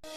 Good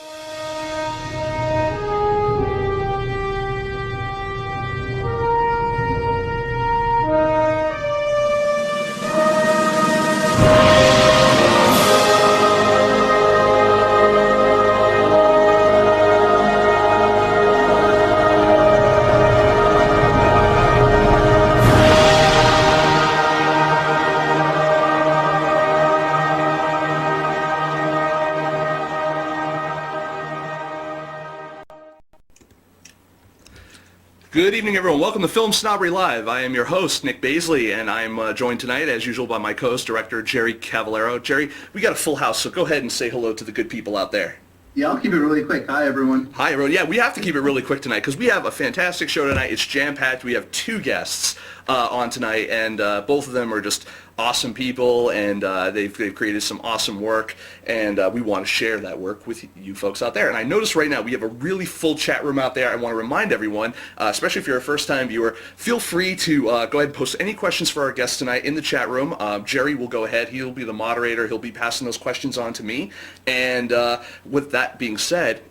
evening, everyone. Welcome to Film Snobbery Live. I am your host, Nic Baisley, and I'm joined tonight, as usual, by my co-host, director Jerry Cavallaro. Jerry, we got a full house, so go ahead and say hello to the good people out there. Yeah, I'll keep it really quick. Hi, everyone. Hi, everyone. Yeah, we have to keep it really quick tonight because we have a fantastic show tonight. It's jam-packed. We have two guests on tonight, and both of them are just awesome people, and they've created some awesome work, and we want to share that work with you folks out there. And I notice right now we have a really full chat room out there. I want to remind everyone, especially if you're a first-time viewer, feel free to go ahead and post any questions for our guests tonight in the chat room. Jerry will go ahead. He'll be the moderator. He'll be passing those questions on to me. And with that being said,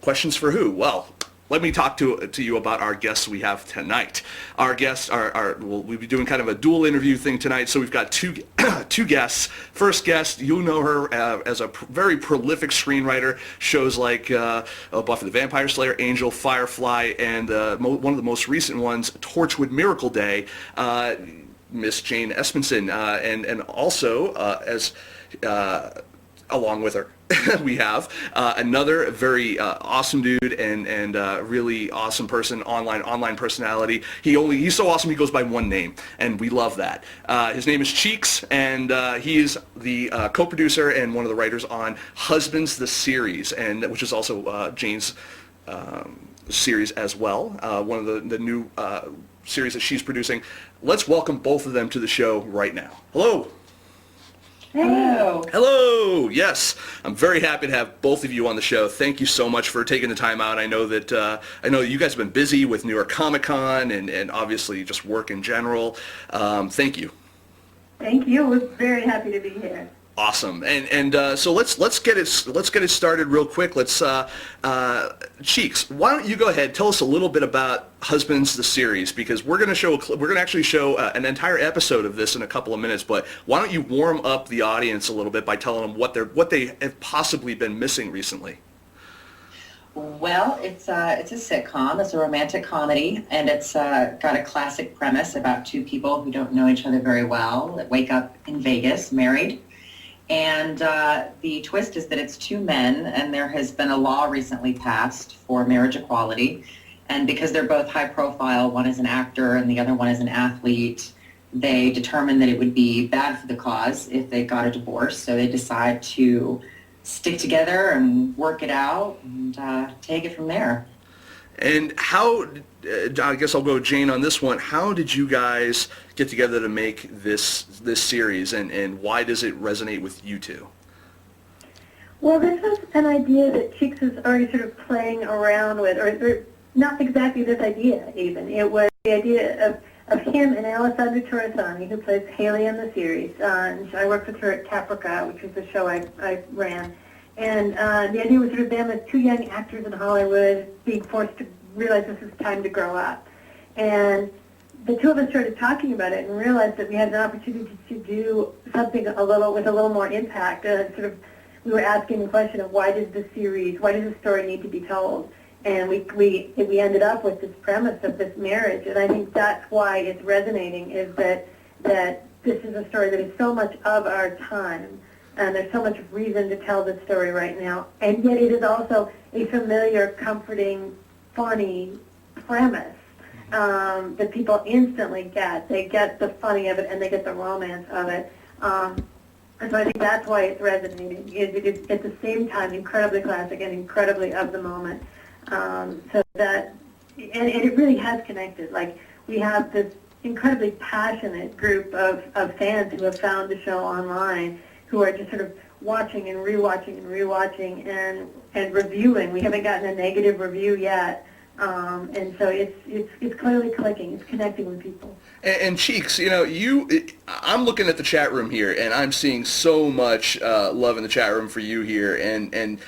questions for who? Well, let me talk to you about our guests we have tonight. Our guests we'll be doing kind of a dual interview thing tonight, so we've got two guests. First guest, you know her as a very prolific screenwriter, shows like Buffy the Vampire Slayer, Angel, Firefly, and one of the most recent ones, Torchwood Miracle Day, Miss Jane Espenson, and also as along with her, we have another very awesome dude and really awesome person, online personality. He's so awesome he goes by one name, and we love that. His name is Cheeks, and he is the co-producer and one of the writers on Husbands the series, and which is also Jane's series as well. One of the new series that she's producing. Let's welcome both of them to the show right now. Hello. Hello. Hello. Yes, I'm very happy to have both of you on the show. Thank you so much for taking the time out. I know that you guys have been busy with New York Comic Con and obviously just work in general. Thank you. Thank you. We're very happy to be here. Awesome. And so let's get it started real quick. Let's Cheeks, why don't you go ahead, tell us a little bit about Husbands the series, because we're going to actually show an entire episode of this in a couple of minutes, but why don't you warm up the audience a little bit by telling them what they have possibly been missing recently? Well, it's a sitcom. It's a romantic comedy, and it's got a classic premise about two people who don't know each other very well that wake up in Vegas, married. And the twist is that it's two men, and there has been a law recently passed for marriage equality. And because they're both high profile, one is an actor and the other one is an athlete, they determined that it would be bad for the cause if they got a divorce. So they decide to stick together and work it out and take it from there. And how, I guess I'll go Jane on this one, how did you guys get together to make this series, and why does it resonate with you two? Well, this was an idea that Cheeks was already sort of playing around with, or not exactly this idea even. It was the idea of him and Alessandra Torresani, who plays Haley in the series. And I worked with her at Caprica, which was the show I ran. And the idea was sort of them as two young actors in Hollywood being forced to realize this is time to grow up. And the two of us started talking about it and realized that we had an opportunity to do something with a little more impact. We were asking the question of why does the story need to be told? And we ended up with this premise of this marriage. And I think that's why it's resonating, is that this is a story that is so much of our time. And there's so much reason to tell this story right now. And yet it is also a familiar, comforting, funny premise that people instantly get. They get the funny of it and they get the romance of it. And so I think that's why it's resonating. It is at the same time incredibly classic and incredibly of the moment. And it really has connected. Like, we have this incredibly passionate group of fans who have found the show online, who are just sort of watching and rewatching and reviewing. We haven't gotten a negative review yet, And so it's clearly clicking. It's connecting with people. And Cheeks, I'm looking at the chat room here, and I'm seeing so much love in the chat room for you here. And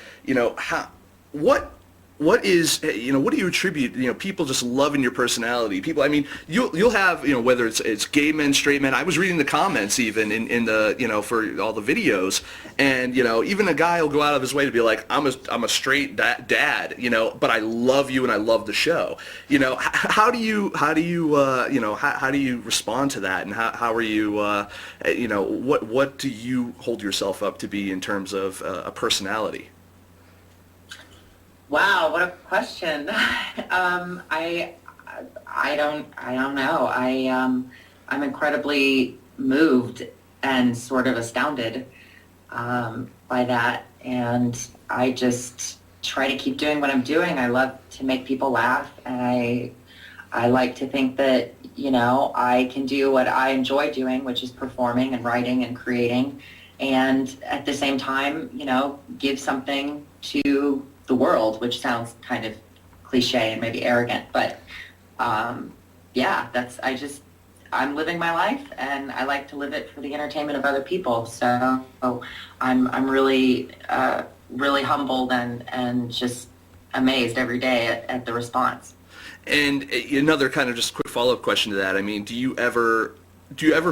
what is, what do you attribute, people just loving your personality? People, I mean, you'll have, whether it's gay men, straight men. I was reading the comments even in the, for all the videos, and, even a guy will go out of his way to be like, I'm a straight dad, but I love you and I love the show. How do you respond to that, and how are you, what do you hold yourself up to be in terms of a personality? Wow, what a question. I don't know. I'm incredibly moved and sort of astounded by that, and I just try to keep doing what I'm doing. I love to make people laugh, and I like to think that I can do what I enjoy doing, which is performing and writing and creating, and at the same time, give something to the world, which sounds kind of cliche and maybe arrogant, but I'm living my life, and I like to live it for the entertainment of other people. So I'm really really humbled and just amazed every day at the response. And another kind of just quick follow-up question to that. I mean, do you ever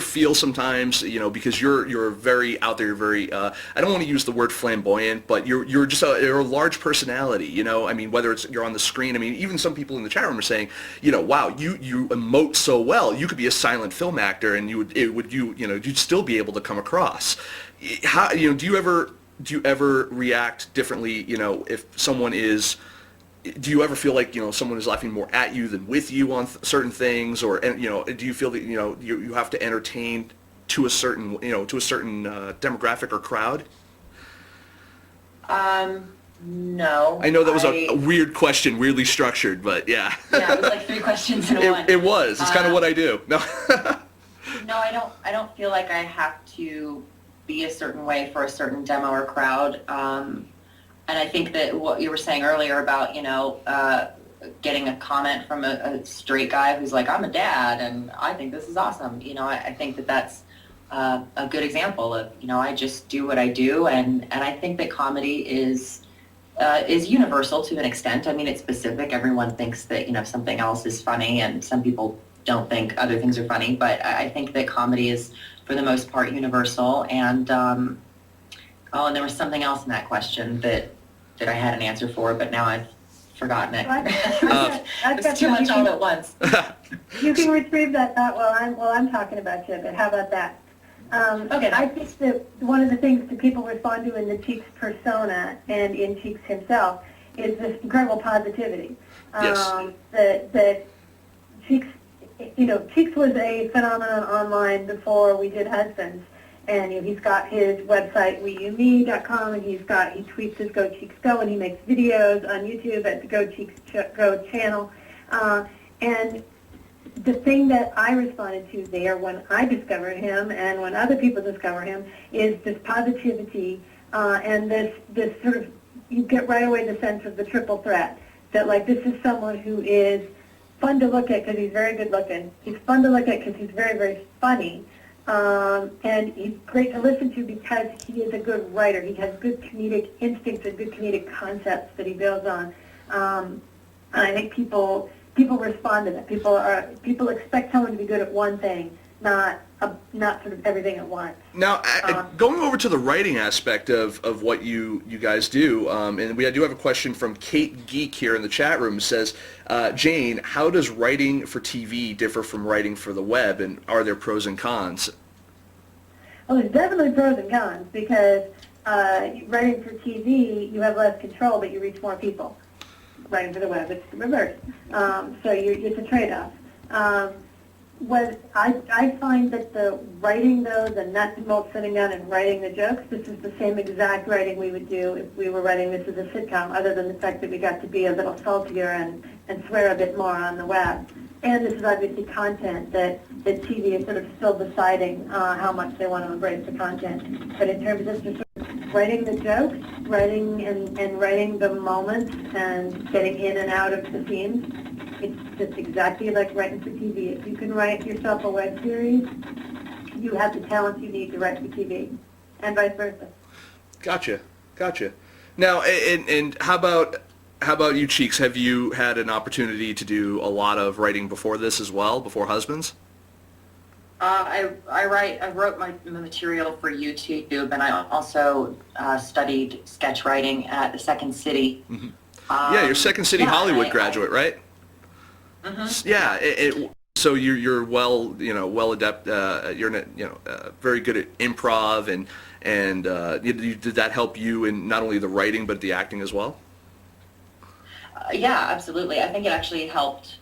feel sometimes, because you're very out there, you're very, I don't want to use the word flamboyant, but you're just you're a large personality, I mean, whether it's you're on the screen, I mean, even some people in the chat room are saying, wow, you emote so well, you could be a silent film actor, and you'd still be able to come across. How, do you ever react differently, if someone is, do you ever feel like someone is laughing more at you than with you on certain things, or do you feel that you have to entertain to a certain demographic or crowd? No. I know that was a weird question, weirdly structured, but yeah. Yeah, it was like 3 questions in one. It was. It's kind of what I do. No. No, I don't feel like I have to be a certain way for a certain demo or crowd. And I think that what you were saying earlier about, getting a comment from a straight guy who's like, I'm a dad and I think this is awesome. I think that that's a good example of, I just do what I do. And I think that comedy is universal to an extent. I mean, it's specific. Everyone thinks that, something else is funny, and some people don't think other things are funny. But I think that comedy is, for the most part, universal. And, and there was something else in that question that I had an answer for, but now I've forgotten it. It's too much all at once. You can retrieve that thought while I'm talking about you, but how about that? Okay. I think that one of the things that people respond to in the Cheeks persona and in Cheeks himself is this incredible positivity. Yes. That Cheeks, Cheeks was a phenomenon online before we did Husbands. And he's got his website, WeUme.com, and he tweets his Go Cheeks Go, and he makes videos on YouTube at the Go Cheeks Go channel. And the thing that I responded to there when I discovered him and when other people discover him is this positivity and this sort of, you get right away the sense of the triple threat, that like this is someone who is fun to look at because he's very good looking. He's fun to look at because he's very, very funny. And he's great to listen to because he is a good writer. He has good comedic instincts and good comedic concepts that he builds on. And I think people respond to that. People expect someone to be good at one thing, not sort of everything at once. Now, going over to the writing aspect of what you guys do, and we do have a question from Kate Geek here in the chat room. It says, Jane, how does writing for TV differ from writing for the web, and are there pros and cons? Well, there's definitely pros and cons because writing for TV, you have less control, but you reach more people. Writing for the web, it's the reverse. So it's a trade-off. I find that the writing, though, the nuts and bolts sitting down and writing the jokes, this is the same exact writing we would do if we were writing this as a sitcom, other than the fact that we got to be a little saltier and swear a bit more on the web. And this is obviously content that TV is sort of still deciding how much they want to embrace the content. But in terms of just sort of writing the jokes, writing and writing the moments and getting in and out of the scenes. It's just exactly like writing for TV. If you can write yourself a web series, you have the talent you need to write for TV, and vice versa. Gotcha. Now, and how about you, Cheeks? Have you had an opportunity to do a lot of writing before this as well, before Husbands? I wrote my material for YouTube, and I also studied sketch writing at the Second City. Mm-hmm. Yeah, you're Second City Hollywood graduate, right? Mm-hmm. Yeah. So you're well adept. You're very good at improv, and did that help you in not only the writing but the acting as well? Yeah, absolutely. I think it actually helped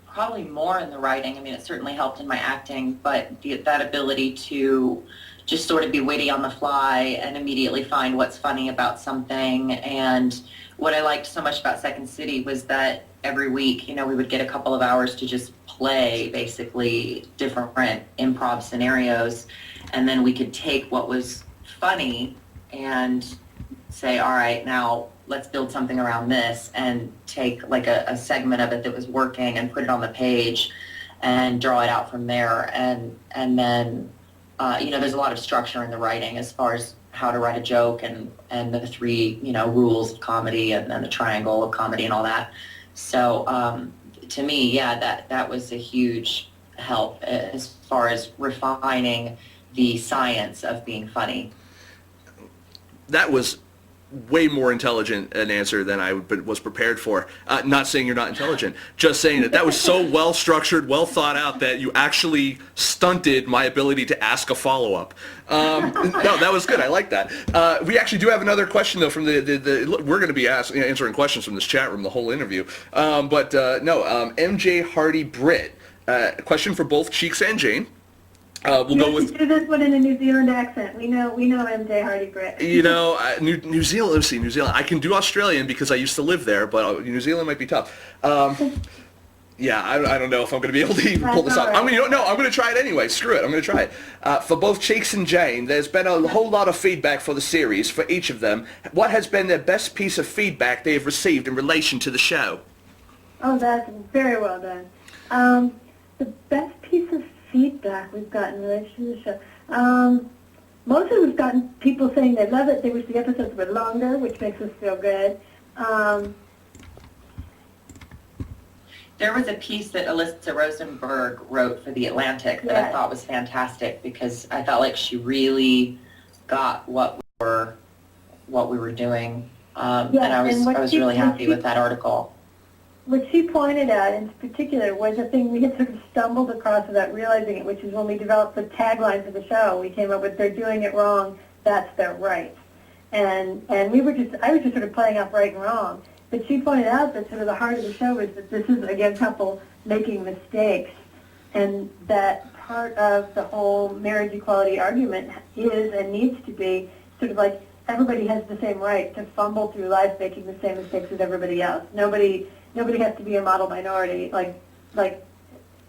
probably more in the writing. I mean, it certainly helped in my acting, but that ability to just sort of be witty on the fly and immediately find what's funny about something. And what I liked so much about Second City was that every week, we would get a couple of hours to just play basically different improv scenarios, and then we could take what was funny and say, all right, now let's build something around this, and take like a segment of it that was working and put it on the page and draw it out from there. And then, there's a lot of structure in the writing as far as how to write a joke and the three, rules of comedy and then the triangle of comedy and all that. So to me, yeah, that was a huge help as far as refining the science of being funny. That was way more intelligent an answer than I was prepared for. Not saying you're not intelligent, just saying that was so well structured, well thought out that you actually stunted my ability to ask a follow-up. No, that was good. I like that. We actually do have another question though from the we're going to be answering questions from this chat room the whole interview. MJ Hardy Britt, question for both Cheeks and Jane. We'll go with. Do this one in a New Zealand accent. We know MJ Hardy Britt. New Zealand. Let's see, New Zealand. I can do Australian because I used to live there, but New Zealand might be tough. Yeah, I don't know if I'm going to be able to even pull this off. Right. I'm going to try it anyway. Screw it. I'm going to try it. For both Cheeks and Jane, there's been a whole lot of feedback for the series for each of them. What has been their best piece of feedback they have received in relation to the show? Oh, that's very well done. The best piece of feedback we've gotten in relation to the show. Mostly we've gotten people saying they love it, they wish the episodes were longer, which makes us feel good. There was a piece that Alyssa Rosenberg wrote for The Atlantic that I thought was fantastic, because I felt like she really got what we were doing, and I was really happy with that article. What she pointed out in particular was a thing we had sort of stumbled across without realizing it, which is when we developed the tagline for the show, we came up with "They're doing it wrong, that's their right," and I was just sort of playing off right and wrong. But she pointed out that sort of the heart of the show is that this is again a couple making mistakes, and that part of the whole marriage equality argument is and needs to be sort of like everybody has the same right to fumble through life making the same mistakes as everybody else. Nobody has to be a model minority. Like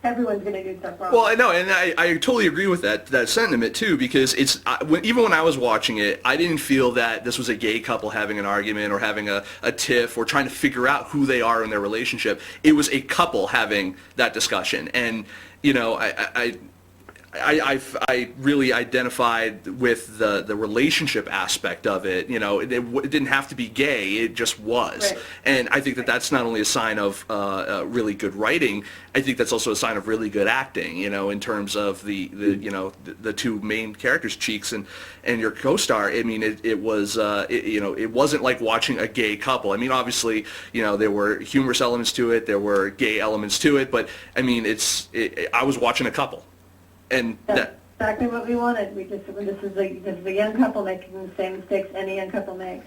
everyone's going to do stuff wrong. Well, I know, and I totally agree with that sentiment too, because even when I was watching it, I didn't feel that this was a gay couple having an argument or having a tiff or trying to figure out who they are in their relationship. It was a couple having that discussion, and I really identified with the relationship aspect of it. It didn't have to be gay; it just was. Right. And I think that that's not only a sign of really good writing. I think that's also a sign of really good acting. In terms of the two main characters, Cheeks and your co-star. I mean, it wasn't like watching a gay couple. I mean, obviously, there were humorous elements to it, there were gay elements to it, but I mean, I was watching a couple. And That's exactly what we wanted. This is a young couple making the same mistakes any young couple makes.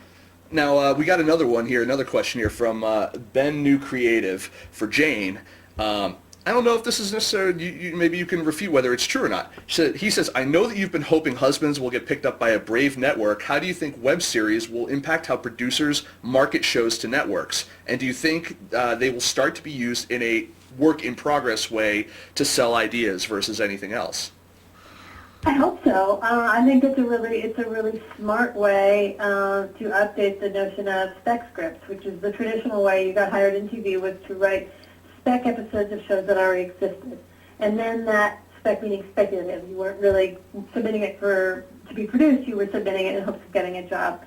Now, we got another question here from Ben New Creative for Jane. I don't know if this is necessarily, maybe you can refute whether it's true or not. He says, I know that you've been hoping Husbands will get picked up by a brave network. How do you think web series will impact how producers market shows to networks? And do you think they will start to be used in a work-in-progress way to sell ideas versus anything else? I hope so. I think it's a really smart way to update the notion of spec scripts, which is the traditional way you got hired in TV was to write spec episodes of shows that already existed, and then that spec meaning speculative. You weren't really submitting it to be produced. You were submitting it in hopes of getting a job.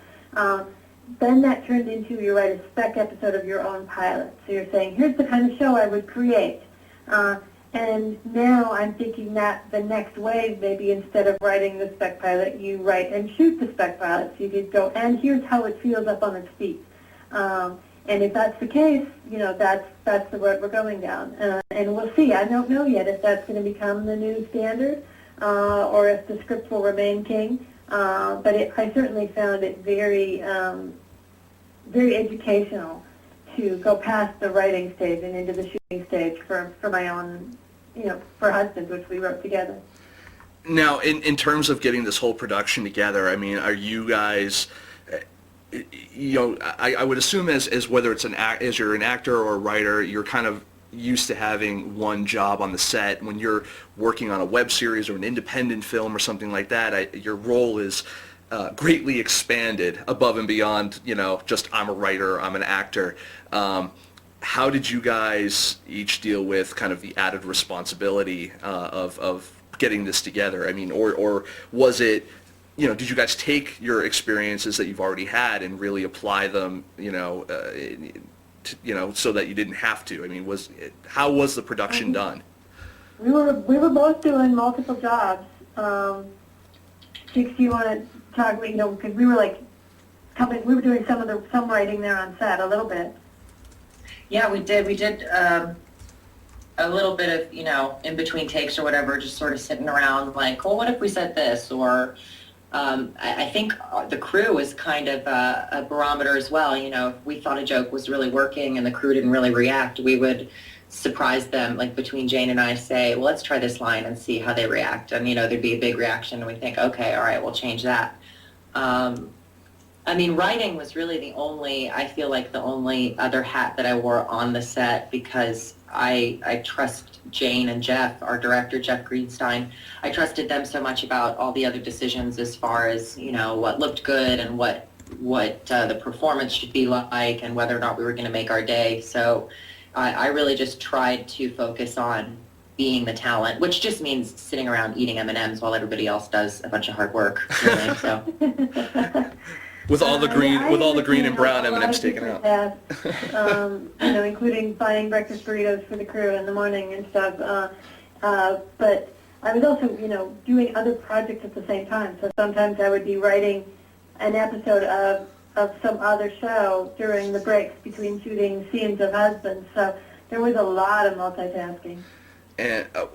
Then that turned into you write a spec episode of your own pilot. So you're saying, here's the kind of show I would create. And now I'm thinking that the next wave, maybe instead of writing the spec pilot, you write and shoot the spec pilot. So you could go, and here's how it feels up on its feet. And if that's the case, that's the road we're going down. And we'll see. I don't know yet if that's going to become the new standard or if the script will remain king. But I certainly found it very, very educational to go past the writing stage and into the shooting stage for my own, for Husbands, which we wrote together. Now, in terms of getting this whole production together, I mean, are you guys, I would assume as whether it's as you're an actor or a writer, you're kind of used to having one job on the set. When you're working on a web series or an independent film or something like that, your role is greatly expanded above and beyond, just I'm a writer, I'm an actor. How did you guys each deal with kind of the added responsibility of getting this together? I mean, or was it, did you guys take your experiences that you've already had and really apply them, so that you didn't have to? I mean, how was the production done? We were both doing multiple jobs. Chicks, do you want to talk? Because we were we were doing some writing there on set a little bit. Yeah, we did. We did a little bit of, in between takes or whatever, just sort of sitting around like, well, what if we said this? Or I think the crew was kind of a barometer as well. If we thought a joke was really working and the crew didn't really react, we would surprise them, like between Jane and I, say, well, let's try this line and see how they react. And, there'd be a big reaction and we think, okay, all right, we'll change that. Writing was really the only other hat that I wore on the set, because I trust Jane and Jeff, our director, Jeff Greenstein. I trusted them so much about all the other decisions as far as, what looked good and what the performance should be like and whether or not we were going to make our day. So I really just tried to focus on being the talent, which just means sitting around eating M&Ms while everybody else does a bunch of hard work. Really, so. With all the green and brown M&Ms taken out. Including buying breakfast burritos for the crew in the morning and stuff. But I was also, doing other projects at the same time. So sometimes I would be writing an episode of some other show during the breaks between shooting scenes of Husbands. So there was a lot of multitasking. And though,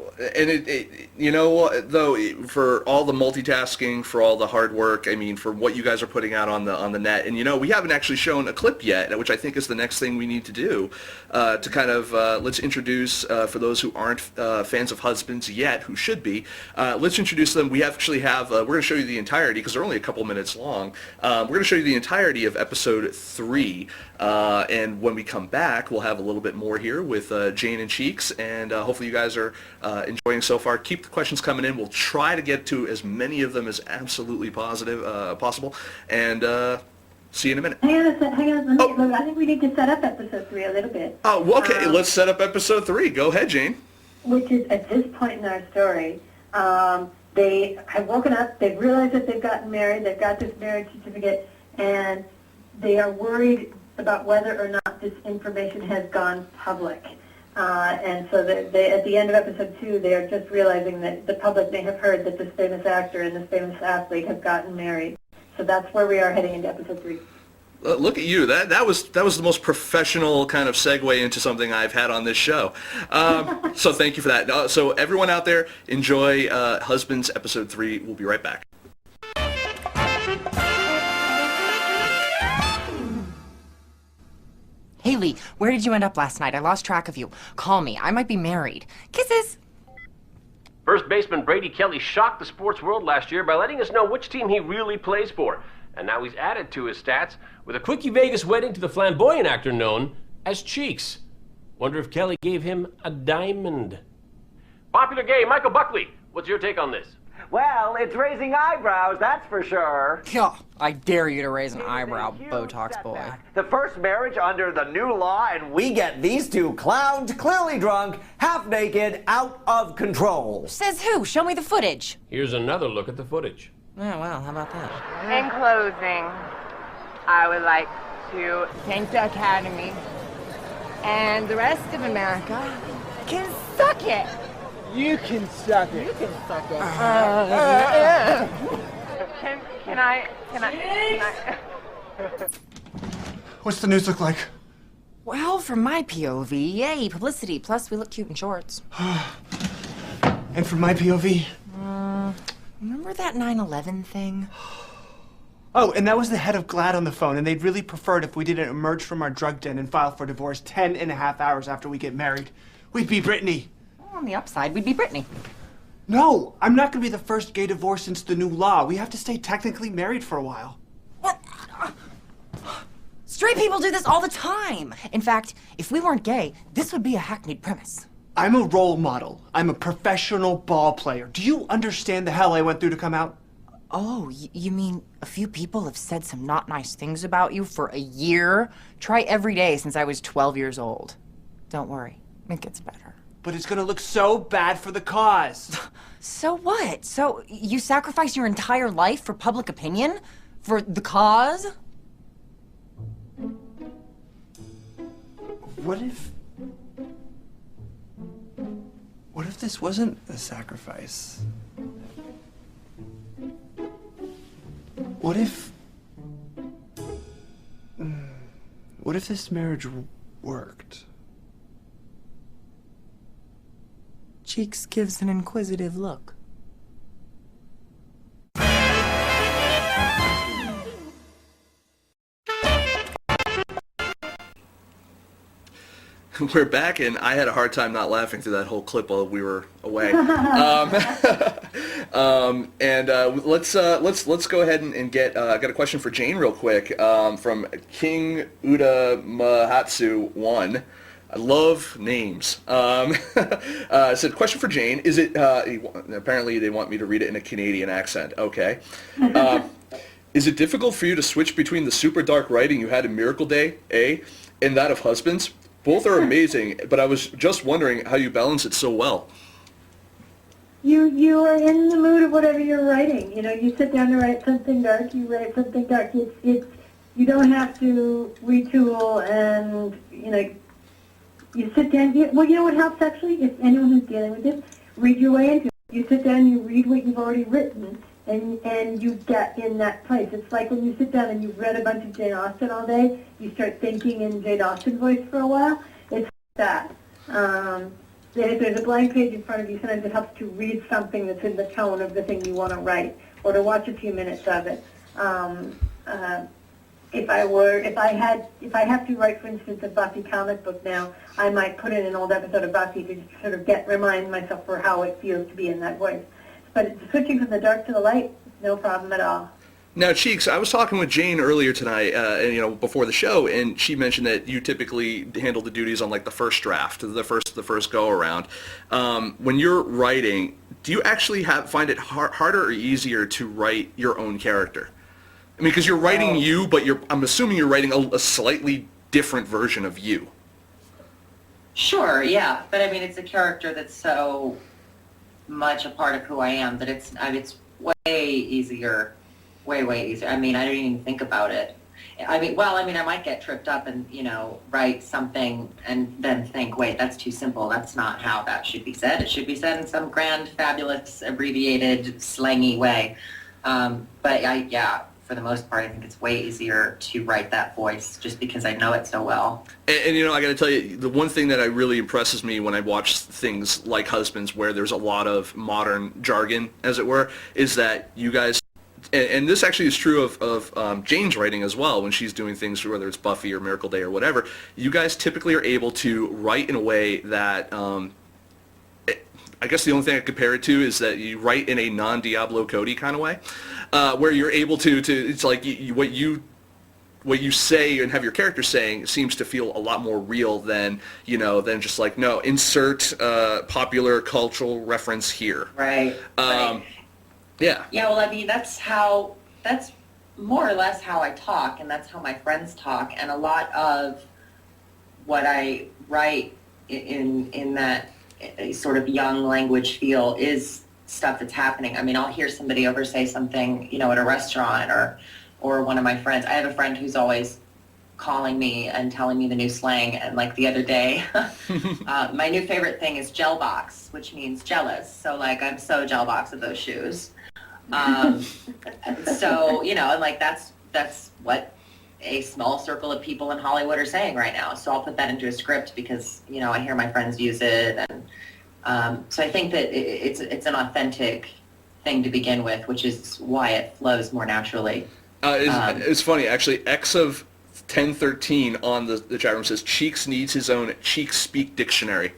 for all the multitasking, for all the hard work, I mean, for what you guys are putting out on the net, and we haven't actually shown a clip yet, which I think is the next thing we need to do, to kind of let's introduce, for those who aren't fans of Husbands yet, who should be, let's introduce them. We actually have we're going to show you the entirety, because they're only a couple minutes long. We're going to show you the entirety of episode 3, and when we come back, we'll have a little bit more here with Jane and Cheeks, and hopefully you guys are enjoying so far. Keep the questions coming in. We'll try to get to as many of them as absolutely possible. And see you in a minute. Hang on. I think we need to set up episode 3 a little bit. Oh, okay. Let's set up episode 3. Go ahead, Jane. Which is, at this point in our story, they have woken up, they've realized that they've gotten married, they've got this marriage certificate, and they are worried about whether or not this information has gone public. And so they, at the end of episode 2, they are just realizing that the public may have heard that this famous actor and this famous athlete have gotten married. So that's where we are heading into episode 3. Look at you. That was the most professional kind of segue into something I've had on this show. So thank you for that. So everyone out there, enjoy Husbands episode 3. We'll be right back. Haley, where did you end up last night? I lost track of you. Call me. I might be married. Kisses! First baseman Brady Kelly shocked the sports world last year by letting us know which team he really plays for. And now he's added to his stats with a quickie Vegas wedding to the flamboyant actor known as Cheeks. Wonder if Kelly gave him a diamond. Popular gay Michael Buckley, what's your take on this? Well, it's raising eyebrows, that's for sure. Yeah, I dare you to raise an eyebrow, Botox boy. The first marriage under the new law, and we get these two clowns, clearly drunk, half naked, out of control. Says who? Show me the footage. Here's another look at the footage. Oh, well, how about that? In closing, I would like to thank the Academy and the rest of America can suck it. You can suck it. You can suck it. Can I? What's the news look like? Well, from my POV, yay, publicity, plus we look cute in shorts. And from my POV? Remember that 9/11 thing? Oh, and that was the head of GLAAD on the phone, and they'd really preferred if we didn't emerge from our drug den and file for divorce 10.5 hours after we get married. We'd be Brittany. On the upside, we'd be Brittany. No, I'm not gonna be the first gay divorce since the new law. We have to stay technically married for a while. What? Straight people do this all the time. In fact, if we weren't gay, this would be a hackneyed premise. I'm a role model. I'm a professional ball player. Do you understand the hell I went through to come out? Oh, you mean a few people have said some not nice things about you for a year? Try every day since I was 12 years old. Don't worry, it gets better. But it's gonna look so bad for the cause. So what? So you sacrifice your entire life for public opinion? For the cause? What if this wasn't a sacrifice? What if this marriage worked? Cheeks gives an inquisitive look. We're back, and I had a hard time not laughing through that whole clip while we were away. Let's go ahead and get. I got a question for Jane real quick from King Uda Mahatsu 1. I love names. Said, question for Jane. Is it, apparently they want me to read it in a Canadian accent. Okay. Is it difficult for you to switch between the super dark writing you had in Miracle Day, A, and that of Husbands? Both are amazing, but I was just wondering how you balance it so well. You are in the mood of whatever you're writing. You know, you sit down to write something dark, you write something dark. You don't have to retool and, you know, you sit down. Well, you know what helps actually? If anyone who's dealing with this, read your way into it. You sit down, you read what you've already written, and you get in that place. It's like when you sit down and you've read a bunch of Jane Austen all day, you start thinking in Jane Austen voice for a while. It's like that. If there's a blank page in front of you, sometimes it helps to read something that's in the tone of the thing you want to write, or to watch a few minutes of it. If I have to write, for instance, a Buffy comic book now, I might put in an old episode of Buffy to sort of remind myself for how it feels to be in that voice. But switching from the dark to the light, no problem at all. Now, Cheeks, I was talking with Jane earlier tonight, before the show, and she mentioned that you typically handle the duties on like the first draft, the first go around. When you're writing, do you actually find it harder or easier to write your own character? I mean, because you're writing you, but I'm assuming you're writing a slightly different version of you. Sure, yeah, but I mean, it's a character that's so much a part of who I am that it's way easier, way easier. I mean, I don't even think about it. I might get tripped up and, write something and then think, wait, that's too simple. That's not how that should be said. It should be said in some grand, fabulous, abbreviated, slangy way. For the most part, I think it's way easier to write that voice just because I know it so well. And I got to tell you, the one thing that really impresses me when I watch things like Husbands, where there's a lot of modern jargon, as it were, is that you guys, and this actually is true of Jane's writing as well, when she's doing things, whether it's Buffy or Miracle Day or whatever, you guys typically are able to write in a way that, I guess the only thing I compare it to is that you write in a non-Diablo Cody kind of way, where you're able to it's like what you say and have your character saying seems to feel a lot more real than just like, no, insert popular cultural reference here. Right. Yeah. Yeah, well, I mean, that's more or less how I talk, and that's how my friends talk, and a lot of what I write in that sort of young language feel is stuff that's happening. I mean, I'll hear somebody over say something, at a restaurant or one of my friends. I have a friend who's always calling me and telling me the new slang, and like the other day, my new favorite thing is gel box, which means jealous. So like, I'm so gel box of those shoes. So, and like that's what a small circle of people in Hollywood are saying right now. So I'll put that into a script because, I hear my friends use it. And so I think that it's an authentic thing to begin with, which is why it flows more naturally. It's funny, actually, X of 1013 on the chat room says Cheeks needs his own Cheeks Speak dictionary.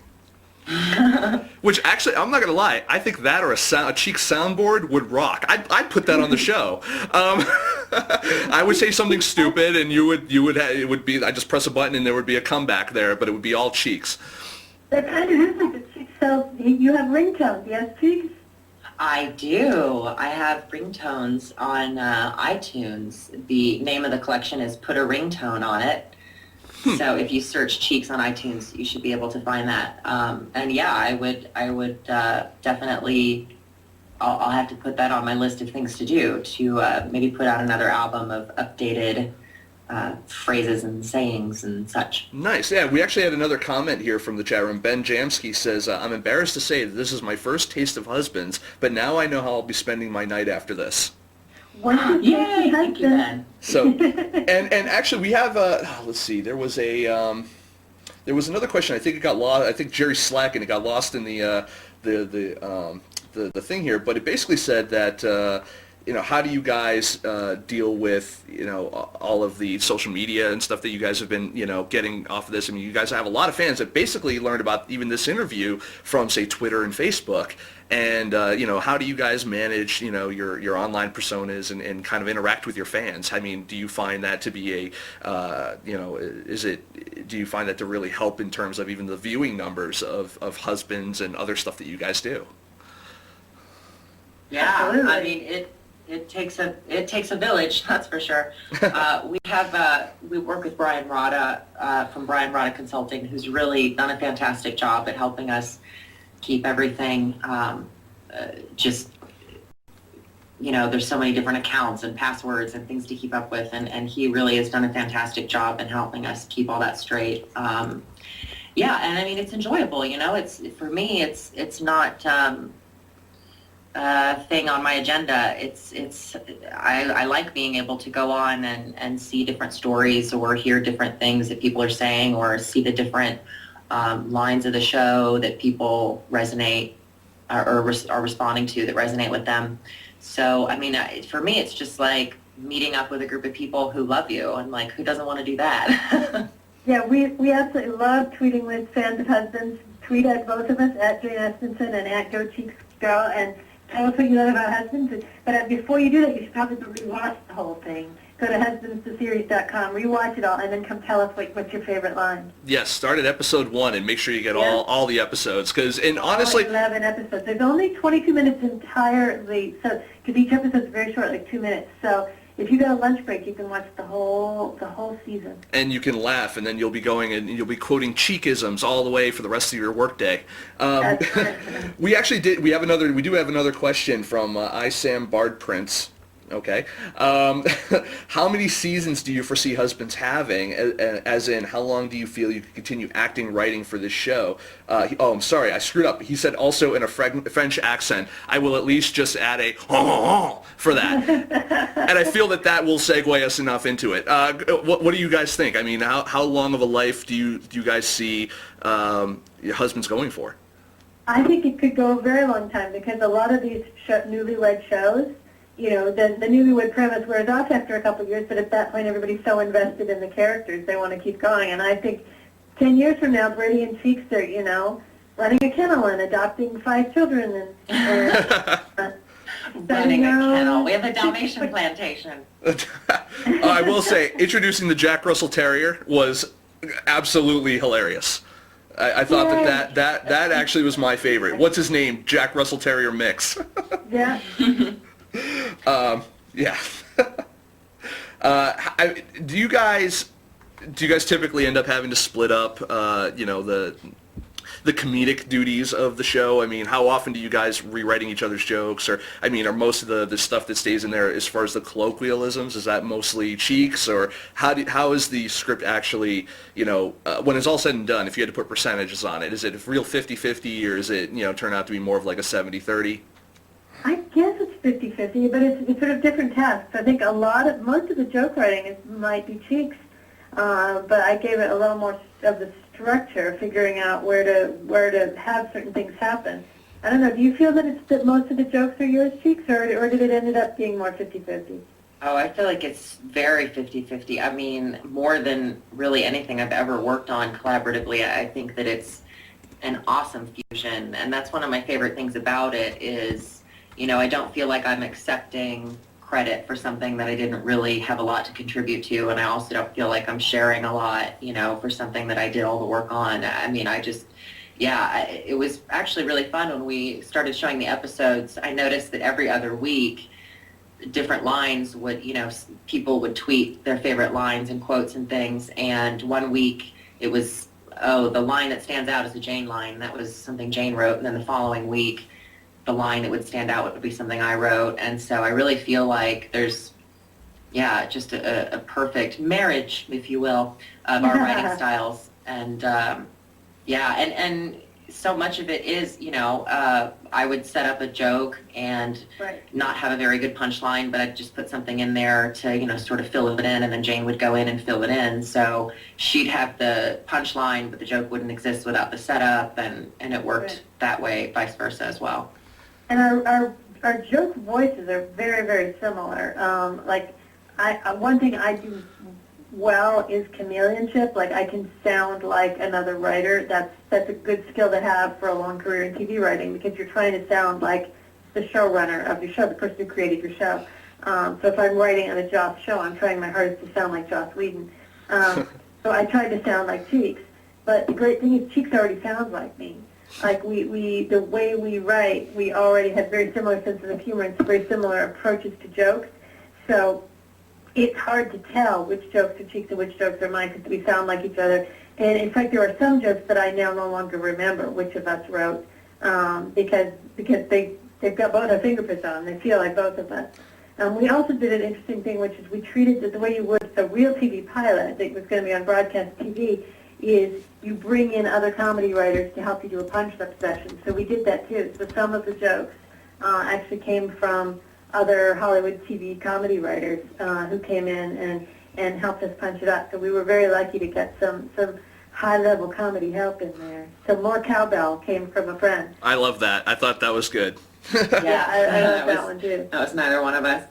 Which actually, I'm not gonna lie, I think that or a Cheeks soundboard would rock. I'd put that on the show. I would say something stupid, and it would be, I just press a button and there would be a comeback there, but it would be all Cheeks. That kind of is like the Cheeks self. You have ringtones, yes, Cheeks? I do. I have ringtones on iTunes. The name of the collection is Put a Ringtone on It. So if you search Cheeks on iTunes, you should be able to find that. And yeah, I would definitely, I'll have to put that on my list of things to do, to maybe put out another album of updated phrases and sayings and such. Nice. Yeah, we actually had another comment here from the chat room. Ben Jamsky says, I'm embarrassed to say that this is my first taste of Husbands, but now I know how I'll be spending my night after this. Yay, thank you, Ben. So, and actually we have, let's see, there was another question. I think it got lost. I think Jerry Slacken, it got lost in the thing here, but it basically said that, how do you guys deal with, all of the social media and stuff that you guys have been, getting off of this? I mean, you guys have a lot of fans that basically learned about even this interview from, say, Twitter and Facebook. And, how do you guys manage, your online personas and kind of interact with your fans? I mean, do you find that to be do you find that to really help in terms of even the viewing numbers of Husbands and other stuff that you guys do? Yeah, absolutely. I mean, it takes a village, that's for sure. We work with Brian Rada from Brian Rada Consulting, who's really done a fantastic job at helping us keep everything there's so many different accounts and passwords and things to keep up with, and he really has done a fantastic job in helping us keep all that straight. And I mean, it's enjoyable, it's, for me, it's not a thing on my agenda. I like being able to go on and see different stories or hear different things that people are saying, or see the different lines of the show that people resonate or are responding to, that resonate with them. So, I mean, for me, it's just like meeting up with a group of people who love you, and like, who doesn't want to do that? Yeah, we absolutely love tweeting with fans of Husbands. Tweet at both of us, at Jane Espenson and at Go Cheeks Girl, and tell us what you love about Husbands. But before you do that, you should probably rewatch the whole thing. Go to husbandstheseries.com, rewatch it all, and then come tell us what's your favorite line. Yes, start at episode 1 and make sure you get all the episodes. Honestly, 11 episodes. There's only 22 minutes entirely, so because each episode is very short, like 2 minutes. So if you got a lunch break, you can watch the whole season. And you can laugh, and then you'll be going and you'll be quoting cheekisms all the way for the rest of your workday. We do have another question from Sam Bard Prince. Okay. How many seasons do you foresee Husbands having, as in how long do you feel you can continue acting, writing for this show? I'm sorry, I screwed up. He said also in a French accent. I will at least just add a for that. And I feel that will segue us enough into it. What do you guys think? I mean, how long of a life do you guys see your Husbands going for? I think it could go a very long time, because a lot of these newlywed shows, the newlywed premise wears off after a couple of years, but at that point everybody's so invested in the characters, they want to keep going. And I think 10 years from now, Brady and Cheeks are, running a kennel and adopting 5 children. Running a kennel. We have a Dalmatian plantation. I will say, introducing the Jack Russell Terrier was absolutely hilarious. I thought that actually was my favorite. What's his name? Jack Russell Terrier mix. Yeah. Yeah. Do you guys typically end up having to split up, the comedic duties of the show? I mean, how often do you guys rewriting each other's jokes? Or, I mean, are most of the stuff that stays in there as far as the colloquialisms, is that mostly Cheeks? Or how is the script actually, when it's all said and done, if you had to put percentages on it, is it a real 50-50 or is it, turn out to be more of like a 70-30? I guess it's 50-50, but it's sort of different tasks. I think most of the joke writing might be Cheeks, but I gave it a little more of the structure, figuring out where to have certain things happen. I don't know. Do you feel that most of the jokes are yours, Cheeks, or did it end up being more 50-50? Oh, I feel like it's very 50-50. I mean, more than really anything I've ever worked on collaboratively. I think that it's an awesome fusion, and that's one of my favorite things about it is, I don't feel like I'm accepting credit for something that I didn't really have a lot to contribute to, and I also don't feel like I'm sharing a lot, for something that I did all the work on. I mean, it was actually really fun when we started showing the episodes. I noticed that every other week, different lines would, people would tweet their favorite lines and quotes and things, and one week it was, the line that stands out is a Jane line. That was something Jane wrote, and then the following week, the line that would stand out would be something I wrote. And so I really feel like there's, just a perfect marriage, if you will, of our writing styles. And, and so much of it is, I would set up a joke and not have a very good punchline, but I'd just put something in there to, sort of fill it in, and then Jane would go in and fill it in. So she'd have the punchline, but the joke wouldn't exist without the setup, and it worked that way, vice versa as well. And our joke voices are very, very similar. One thing I do well is chameleonship. Like, I can sound like another writer. That's a good skill to have for a long career in TV writing, because you're trying to sound like the showrunner of your show, the person who created your show. So if I'm writing on a Joss show, I'm trying my hardest to sound like Joss Whedon. So I tried to sound like Cheeks. But the great thing is Cheeks already sounds like me. Like, the way we write, we already have very similar senses of humor and very similar approaches to jokes. So it's hard to tell which jokes are Cheeks and which jokes are mine, because we sound like each other. And in fact, there are some jokes that I now no longer remember which of us wrote, because they've got both our fingerprints on them. They feel like both of us. We also did an interesting thing, which is we treated it the way you would a real TV pilot that was going to be on broadcast TV, is you bring in other comedy writers to help you do a punch-up session. So we did that too. So some of the jokes actually came from other Hollywood TV comedy writers who came in and helped us punch it up. So we were very lucky to get some high-level comedy help in there. So more cowbell came from a friend. I love that. I thought that was good. Yeah, I love that one too. That was neither one of us.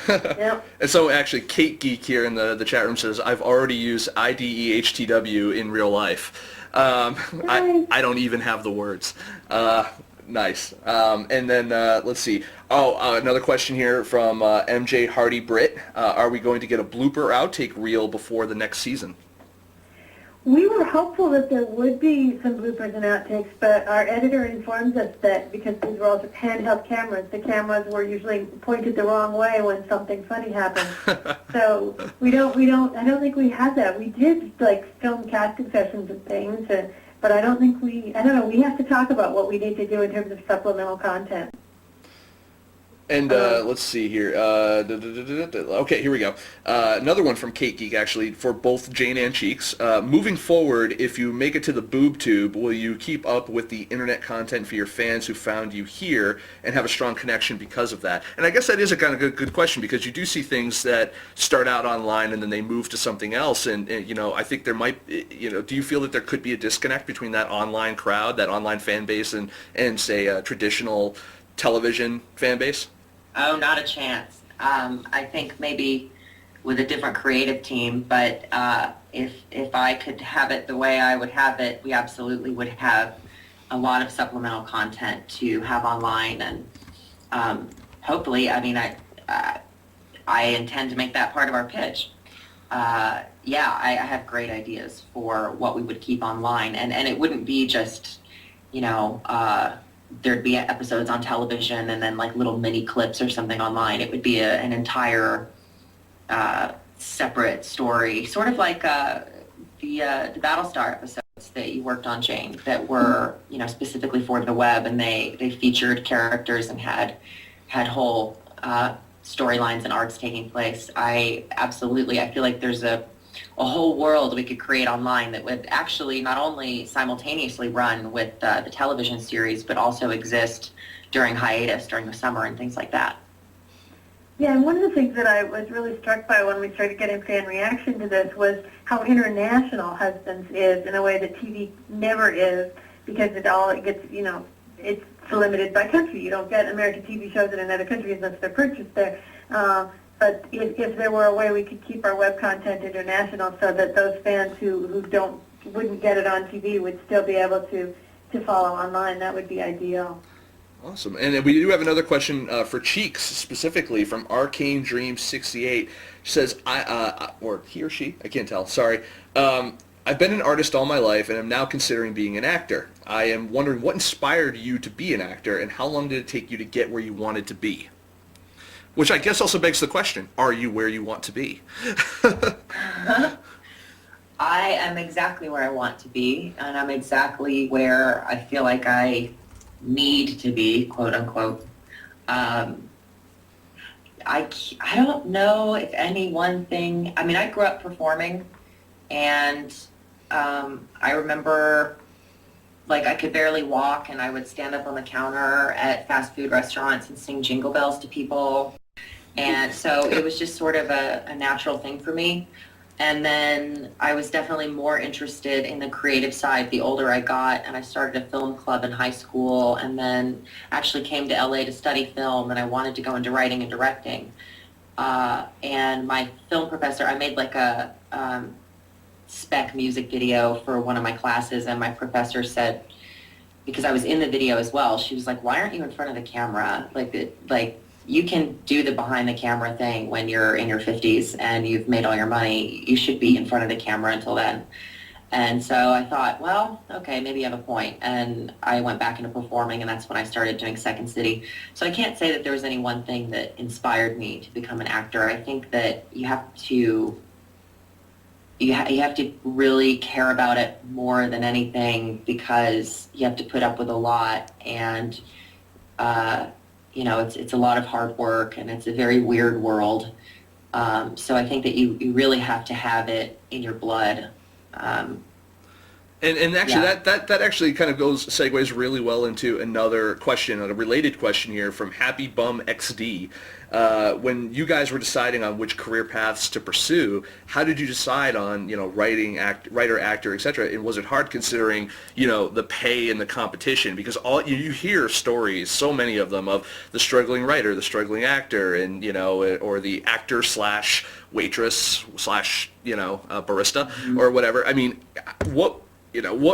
Yep. And so actually, Kate Geek here in the chat room says, I've already used IDEHTW in real life. Nice. I don't even have the words. Nice. And then let's see. Another question here from MJ Hardy Britt. Are we going to get a blooper outtake reel before the next season? We were hopeful that there would be some bloopers and outtakes, but our editor informs us that because these were also handheld cameras, the cameras were usually pointed the wrong way when something funny happened. So I don't think we had that. We did film casting sessions and things, but I don't know, we have to talk about what we need to do in terms of supplemental content. And let's see here. Okay, here we go. Another one from Kate Geek, actually, for both Jane and Cheeks. Moving forward, if you make it to the boob tube, will you keep up with the internet content for your fans who found you here and have a strong connection because of that? And I guess that is a kind of good question, because you do see things that start out online and then they move to something else. And I think there might, do you feel that there could be a disconnect between that online crowd, that online fan base, and say, a traditional television fan base? Oh, not a chance. I think maybe with a different creative team, but if I could have it the way I would have it, we absolutely would have a lot of supplemental content to have online, and hopefully, I mean, I intend to make that part of our pitch. I have great ideas for what we would keep online, and it wouldn't be just, there'd be episodes on television and then like little mini clips or something online. It would be an entire separate story, sort of like the Battlestar episodes that you worked on, Jane, that were, you know, specifically for the web, and they featured characters and had whole storylines and arcs taking place. I feel like there's a whole world we could create online that would actually not only simultaneously run with the television series, but also exist during hiatus, during the summer and things like that. Yeah, and one of the things that I was really struck by when we started getting fan reaction to this was how international Husbands is in a way that TV never is, because it gets, you know, it's limited by country. You don't get American TV shows in another country unless they're purchased there. But if there were a way we could keep our web content international so that those fans who wouldn't get it on TV would still be able to follow online, that would be ideal. Awesome. And we do have another question for Cheeks, specifically from Arcane Dream 68. She says, or he or she, I can't tell, sorry. I've been an artist all my life and am now considering being an actor. I am wondering what inspired you to be an actor, and how long did it take you to get where you wanted to be? Which I guess also begs the question, are you where you want to be? I am exactly where I want to be, and I'm exactly where I feel like I need to be, quote unquote. I don't know if any one thing. I mean, I grew up performing, and I remember, like, I could barely walk, and I would stand up on the counter at fast food restaurants and sing Jingle Bells to people, and so it was just sort of a natural thing for me. And then I was definitely more interested in the creative side the older I got, and I started a film club in high school, and then actually came to LA to study film, and I wanted to go into writing and directing. And my film professor, I made like a spec music video for one of my classes, and my professor said, because I was in the video as well, she was like, why aren't you in front of the camera? Like you can do the behind the camera thing when you're in your 50s and you've made all your money. You should be in front of the camera until then. And so I thought, well, okay, maybe you have a point. And I went back into performing, and that's when I started doing Second City. So I can't say that there was any one thing that inspired me to become an actor. I think that you have to really care about it more than anything, because you have to put up with a lot, and you know, it's a lot of hard work, and it's a very weird world. So I think that you really have to have it in your blood. And actually, Yeah. that actually kind of segues really well into another question, a related question here from Happy Bum XD. When you guys were deciding on which career paths to pursue, how did you decide on, you know, writer, actor, etc.? And was it hard considering, you know, the pay and the competition? Because you hear stories, so many of them, of the struggling writer, the struggling actor, and, you know, or the actor slash waitress slash, you know, barista or whatever. I mean, what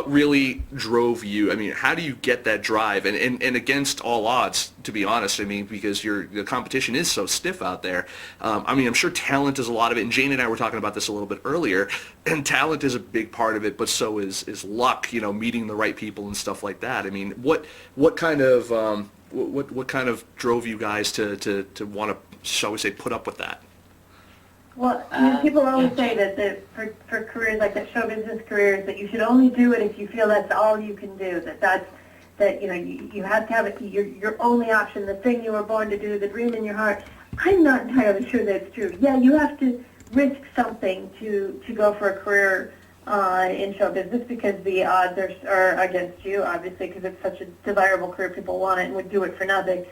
really drove you? I mean, how do you get that drive? And against all odds, to be honest, I mean, because the competition is so stiff out there. I mean, I'm sure talent is a lot of it. And Jane and I were talking about this a little bit earlier. And talent is a big part of it, but so is luck. You know, meeting the right people and stuff like that. I mean, what kind of what kind of drove you guys to want to, shall we say, put up with that? Well, you know, people always say that for careers like that, show business careers, that you should only do it if you feel that's all you can do. That you know, you have to have it, your only option, the thing you were born to do, the dream in your heart. I'm not entirely sure that's true. Yeah, you have to risk something to go for a career in show business, because the odds are against you, obviously, because it's such a desirable career. People want it and would do it for nothing.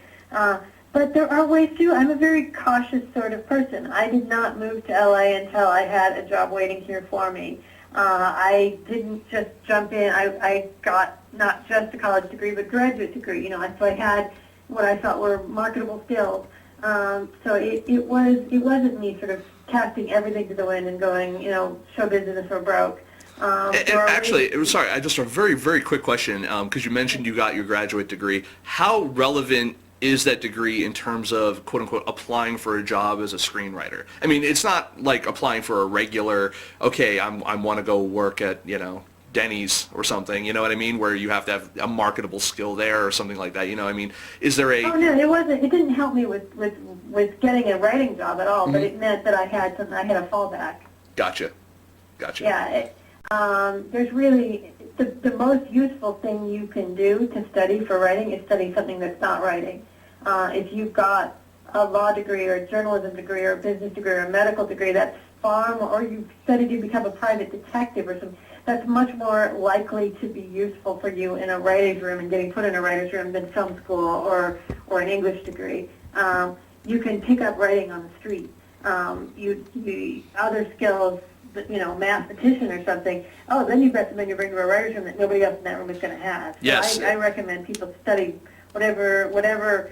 But there are ways too. I'm a very cautious sort of person. I did not move to LA until I had a job waiting here for me. I didn't just jump in. I got not just a college degree, but graduate degree. You know, so I had what I thought were marketable skills. So it wasn't me sort of casting everything to the wind and going, you know, show business or broke. Actually, sorry, just a very, very quick question, because you mentioned you got your graduate degree. How relevant is that degree in terms of, quote unquote, applying for a job as a screenwriter? I mean, it's not like applying for a regular, okay, I want to go work at, you know, Denny's or something, you know what I mean, where you have to have a marketable skill there or something like that, you know what I mean? Is there a... Oh, no, it didn't help me with getting a writing job at all, but it meant that I had a fallback. Gotcha. Yeah, there's really, the most useful thing you can do to study for writing is study something that's not writing. If you've got a law degree or a journalism degree or a business degree or a medical degree, that's far more, or you've studied to become a private detective or something, that's much more likely to be useful for you in a writer's room and getting put in a writer's room than film school or an English degree. You can pick up writing on the street. Other skills, mathematician or something, then you've got something you bring to a writer's room that nobody else in that room is going to have. So Yes. I recommend people study whatever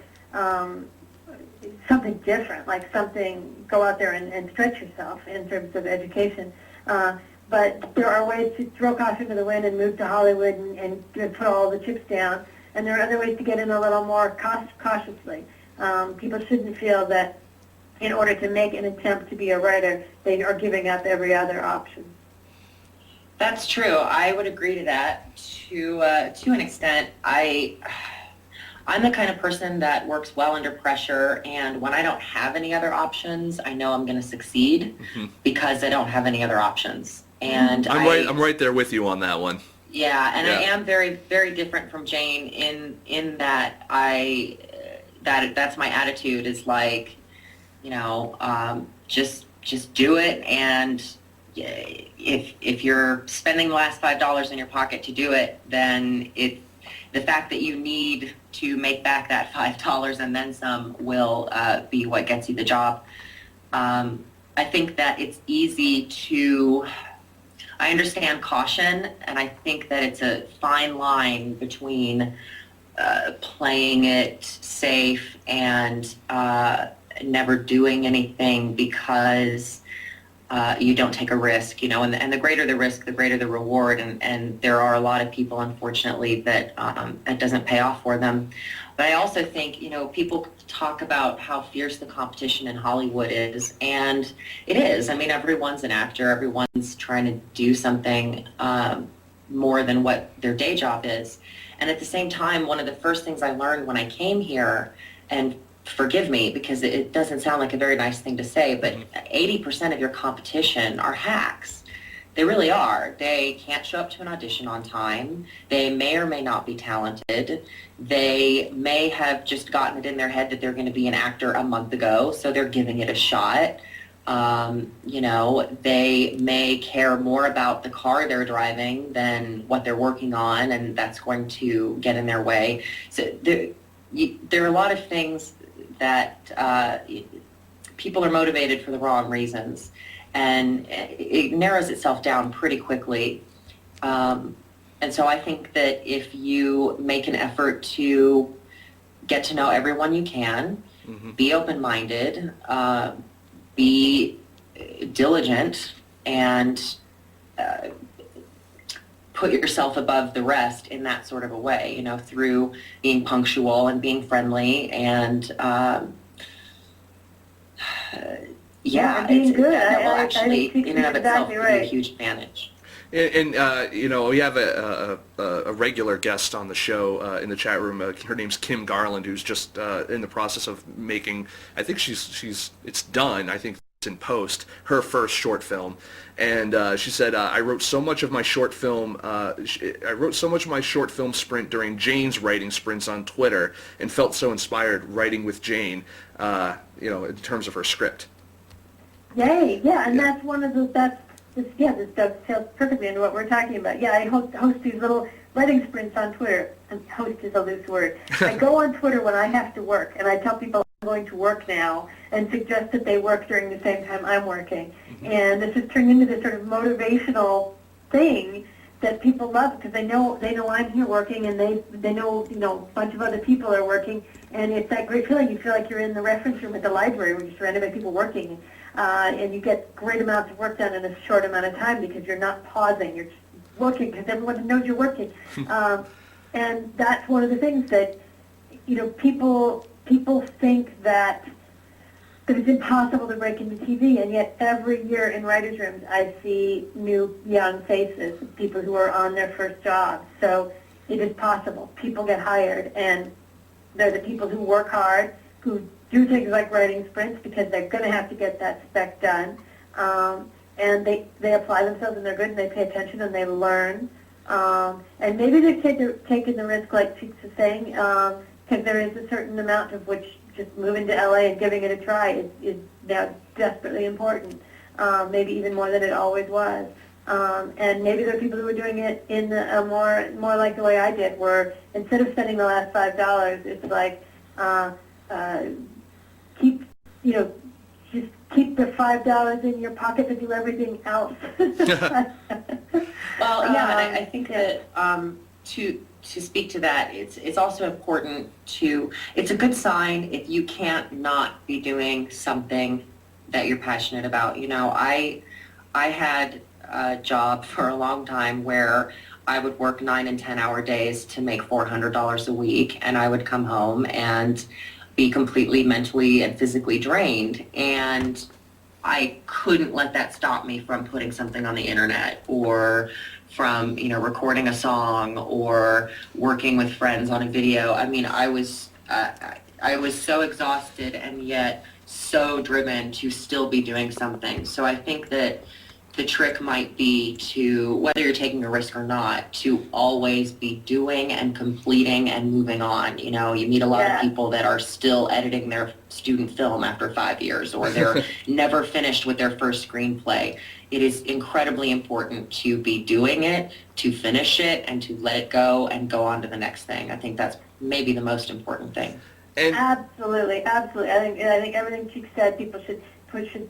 something different, like go out there and stretch yourself in terms of education. But there are ways to throw caution to the wind and move to Hollywood and put all the chips down. And there are other ways to get in a little more cautiously. People shouldn't feel that in order to make an attempt to be a writer, they are giving up every other option. That's true. I would agree to that to an extent. I'm the kind of person that works well under pressure, and when I don't have any other options, I know I'm going to succeed because I don't have any other options. And I'm right there with you on that one. Yeah, and I am very, very different from Jane in that that's my attitude is like, just do it, and if you're spending the last $5 in your pocket to do it, then the fact that you need to make back that $5 and then some will be what gets you the job. I think that it's easy to... I understand caution, and I think that it's a fine line between playing it safe and never doing anything because you don't take a risk, and the greater the risk, the greater the reward, and there are a lot of people, unfortunately, that it doesn't pay off for them. But I also think, people talk about how fierce the competition in Hollywood is, and it is. I mean, everyone's an actor, everyone's trying to do something more than what their day job is. And at the same time, one of the first things I learned when I came here, and forgive me because it doesn't sound like a very nice thing to say, but 80% of your competition are hacks. They really are. They can't show up to an audition on time. They may or may not be talented. They may have just gotten it in their head that they're going to be an actor a month ago, so they're giving it a shot. They may care more about the car they're driving than what they're working on, and that's going to get in their way. So there are a lot of things that people are motivated for the wrong reasons, and it narrows itself down pretty quickly. And so I think that if you make an effort to get to know everyone you can, be open-minded, be diligent, and put yourself above the rest in that sort of a way, through being punctual and being friendly and being good. That will actually, in and of itself, exactly be right. a huge advantage. And we have a regular guest on the show in the chat room. Her name's Kim Garland, who's just in the process of making. I think it's done. I think it's in post. Her first short film, and she said, "I wrote so much of my short film. Sprint during Jane's writing sprints on Twitter, and felt so inspired writing with Jane. In terms of her script." Yay! Yeah, and that's one of the this dovetails perfectly into what we're talking about. Yeah, I host these little writing sprints on Twitter. And host is a loose word. I go on Twitter when I have to work, and I tell people I'm going to work now, and suggest that they work during the same time I'm working. And this has turned into this sort of motivational thing that people love because they know I'm here working, and they know a bunch of other people are working, and it's that great feeling. You feel like you're in the reference room at the library where you're surrounded by people working. And you get great amounts of work done in a short amount of time because you're not pausing. You're just working because everyone knows you're working. And that's one of the things that, people think that that it's impossible to break into TV, and yet every year in writers' rooms I see new young faces, people who are on their first job. So it is possible. People get hired, and they're the people who work hard, who do things like writing sprints because they're going to have to get that spec done, and they apply themselves and they're good and they pay attention and they learn. And maybe they've taken the risk, like Cheeks is saying, because there is a certain amount of which just moving to LA and giving it a try is now desperately important, maybe even more than it always was. And maybe there are people who are doing it in a more like the way I did, where instead of spending the last $5, it's like just keep the $5 in your pocket to do everything else. Well, yeah, and I think that to speak to that, it's also important it's a good sign if you can't not be doing something that you're passionate about. You know, I had a job for a long time where I would work 9 and 10-hour days to make $400 a week, and I would come home and be completely mentally and physically drained, and I couldn't let that stop me from putting something on the internet or from, recording a song or working with friends on a video. I mean, I was so exhausted and yet so driven to still be doing something. So I think that the trick might be to, whether you're taking a risk or not, to always be doing and completing and moving on. You meet a lot of people that are still editing their student film after 5 years, or they're never finished with their first screenplay. It is incredibly important to be doing it, to finish it, and to let it go and go on to the next thing. I think that's maybe the most important thing. And Absolutely. I think everything Cheeks said, people should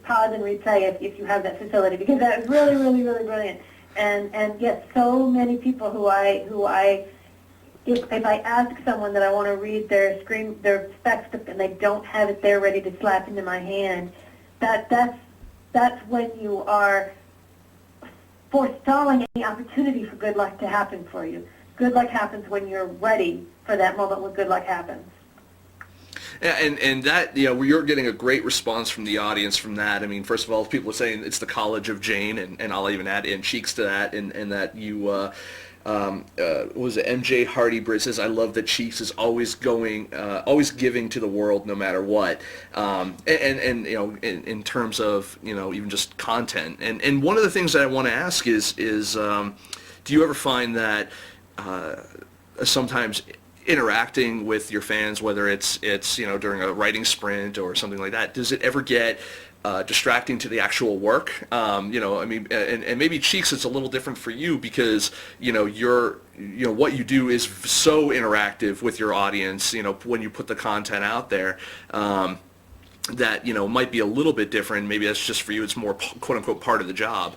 pause and replay if you have that facility, because that was really, really, really brilliant. And yet so many people who I if I ask someone that I want to read their spec script and they don't have it there ready to slap into my hand, that's when you are forestalling any opportunity for good luck to happen for you. Good luck happens when you're ready for that moment when good luck happens. Yeah, and that, you're getting a great response from the audience from that. I mean, first of all, people are saying it's the College of Jane, and I'll even add in Cheeks to that, and that you, was it MJ Hardy Britt says, I love that Cheeks is always always giving to the world no matter what, and in terms of, even just content. And one of the things that I want to ask is do you ever find that sometimes interacting with your fans, whether it's during a writing sprint or something like that, does it ever get distracting to the actual work? And maybe Cheeks, it's a little different for you because what you do is so interactive with your audience. When you put the content out there, that might be a little bit different. Maybe that's just for you. It's more quote unquote part of the job.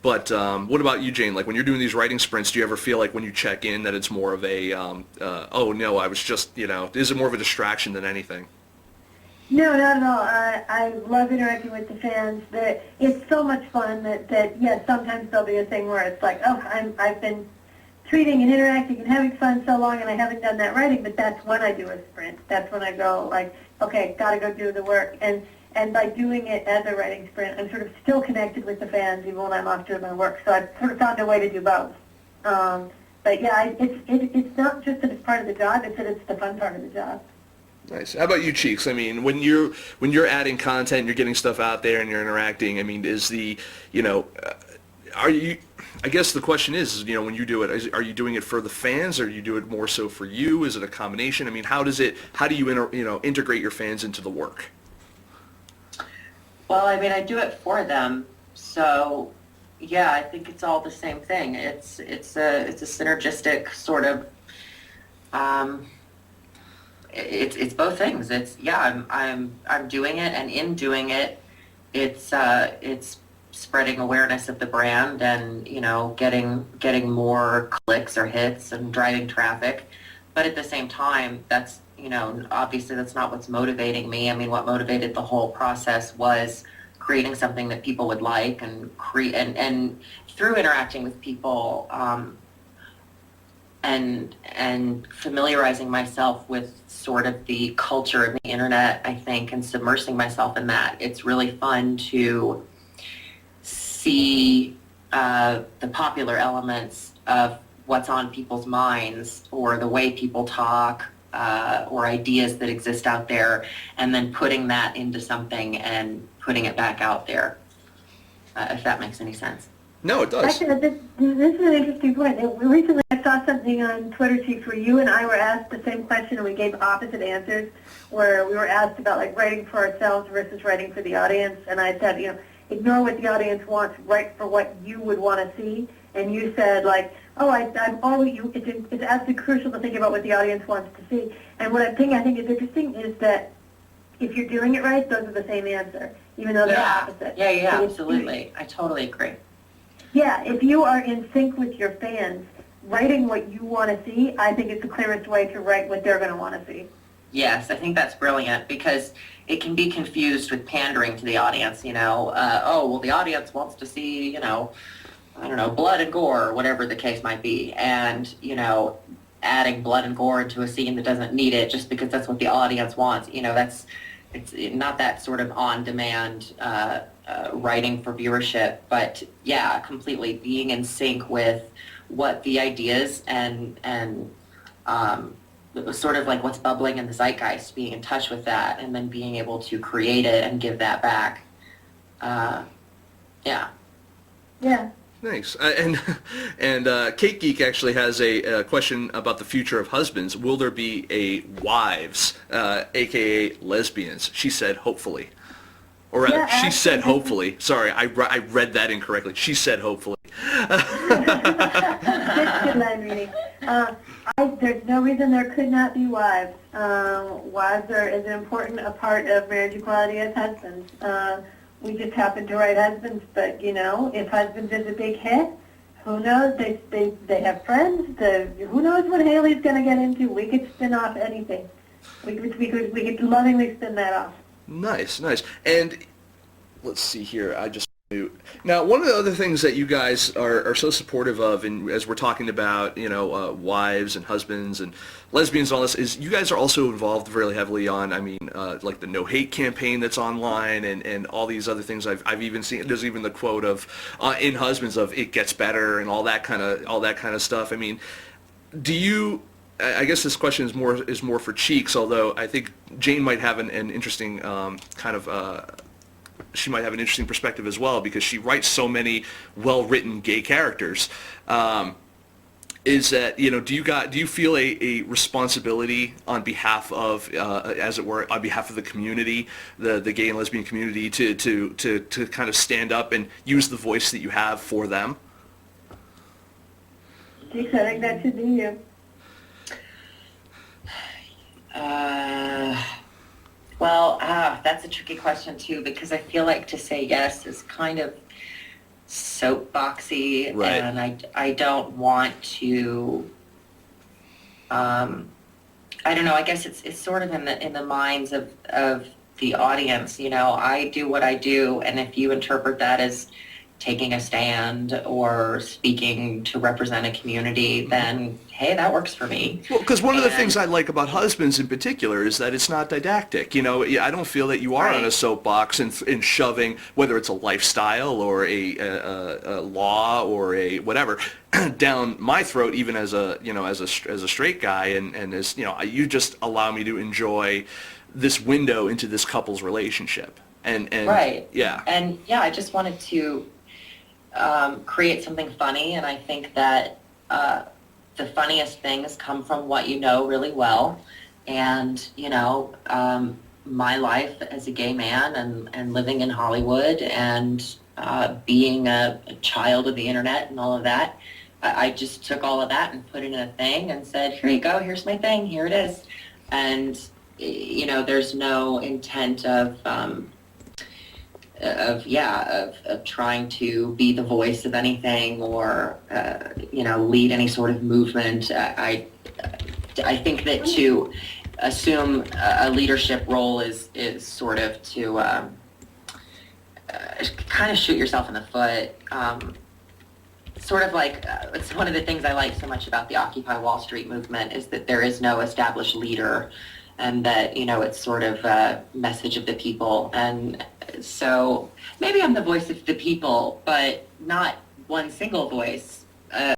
But what about you, Jane? Like when you're doing these writing sprints, do you ever feel like when you check in that it's more of a, oh no, I was just, is it more of a distraction than anything? No, not at all. I love interacting with the fans. It's so much fun that yes, sometimes there'll be a thing where it's like, oh, I've been tweeting and interacting and having fun so long and I haven't done that writing, but that's when I do a sprint. That's when I go like, okay, gotta go do the work. And by doing it as a writing sprint, I'm sort of still connected with the fans even when I'm off doing my work. So I've sort of found a way to do both. But yeah, it's not just that it's part of the job; it's that it's the fun part of the job. Nice. How about you, Cheeks? I mean, when you're adding content, you're getting stuff out there, and you're interacting. I mean, is the are you? I guess the question is, when you do it, are you doing it for the fans, or you do it more so for you? Is it a combination? I mean, how do you integrate your fans into the work? Well, I mean, I do it for them, so yeah, I think it's all the same thing. It's a synergistic sort of. It's both things. I'm doing it, and in doing it, it's spreading awareness of the brand, and getting more clicks or hits and driving traffic. But at the same time, that's obviously that's not what's motivating me. I mean, what motivated the whole process was creating something that people would like, and through interacting with people, and familiarizing myself with sort of the culture of the internet, I think, and submersing myself in that. It's really fun to see the popular elements of what's on people's minds, or the way people talk, or ideas that exist out there, and then putting that into something and putting it back out there, if that makes any sense. No, it does. Actually, this is an interesting point. Recently I saw something on Twitter, Cheeks, where you and I were asked the same question and we gave opposite answers, where we were asked about like writing for ourselves versus writing for the audience. And I said, ignore what the audience wants, write for what you would want to see. And you said like, I'm always, it's absolutely crucial to think about what the audience wants to see. And what I think is interesting is that if you're doing it right, those are the same answer, even though they're opposite. Yeah, absolutely. I totally agree. Yeah, if you are in sync with your fans, writing what you want to see, I think it's the clearest way to write what they're going to want to see. Yes, I think that's brilliant, because it can be confused with pandering to the audience, the audience wants to see, I don't know, blood and gore, or whatever the case might be. And, adding blood and gore into a scene that doesn't need it just because that's what the audience wants, it's not that sort of on-demand writing for viewership. But yeah, completely being in sync with what the ideas and sort of like what's bubbling in the zeitgeist, being in touch with that, and then being able to create it and give that back. Yeah. Nice. And Cake Geek actually has a question about the future of husbands. Will there be a wives, aka lesbians? She said hopefully. Or rather, she said hopefully. Sorry, I read that incorrectly. She said hopefully. Good line reading. There's no reason there could not be wives. Wives are as important a part of marriage equality as husbands. We just happen to write husbands, but if husbands is a big hit, who knows? They have friends. Who knows what Haley's going to get into? We could spin off anything. We could lovingly spin that off. Nice. And let's see here. Now, one of the other things that you guys are so supportive of, and as we're talking about, wives and husbands and lesbians and all this, is you guys are also involved really heavily on, like the No Hate campaign that's online, and all these other things. I've even seen, there's even the quote of in Husbands of "It gets better" and all that kind of stuff. Do you? I guess this question is more for Cheeks, although I think Jane might have an interesting she might have an interesting perspective as well, because she writes so many well-written gay characters. Is that, do you feel a responsibility on behalf of, as it were, on behalf of the community, the gay and lesbian community, to kind of stand up and use the voice that you have for them? Cheeks, I think that should be you. Well, that's a tricky question too, because I feel like to say yes is kind of soapboxy, right. And I don't want to. I don't know. I guess it's sort of in the minds of the audience. I do what I do, and if you interpret that as taking a stand or speaking to represent a community, then hey, that works for me. Well, because one of the things I like about Husbands in particular is that it's not didactic. I don't feel that you are on a soapbox and shoving, whether it's a lifestyle or a law or a whatever, down my throat, even as a straight guy, and as you just allow me to enjoy this window into this couple's relationship. And right. Yeah. And yeah, I just wanted to create something funny, and I think that the funniest things come from what you know really well. And my life as a gay man and living in Hollywood and being a child of the internet and all of that, I just took all of that and put it in a thing and said, here you go, here's my thing, here it is. And there's no intent of trying to be the voice of anything or lead any sort of movement. I think that to assume a leadership role is sort of to kind of shoot yourself in the foot. sort of like, it's one of the things I like so much about the Occupy Wall Street movement is that there is no established leader, and that, it's sort of a message of the people. And so maybe I'm the voice of the people, but not one single voice, a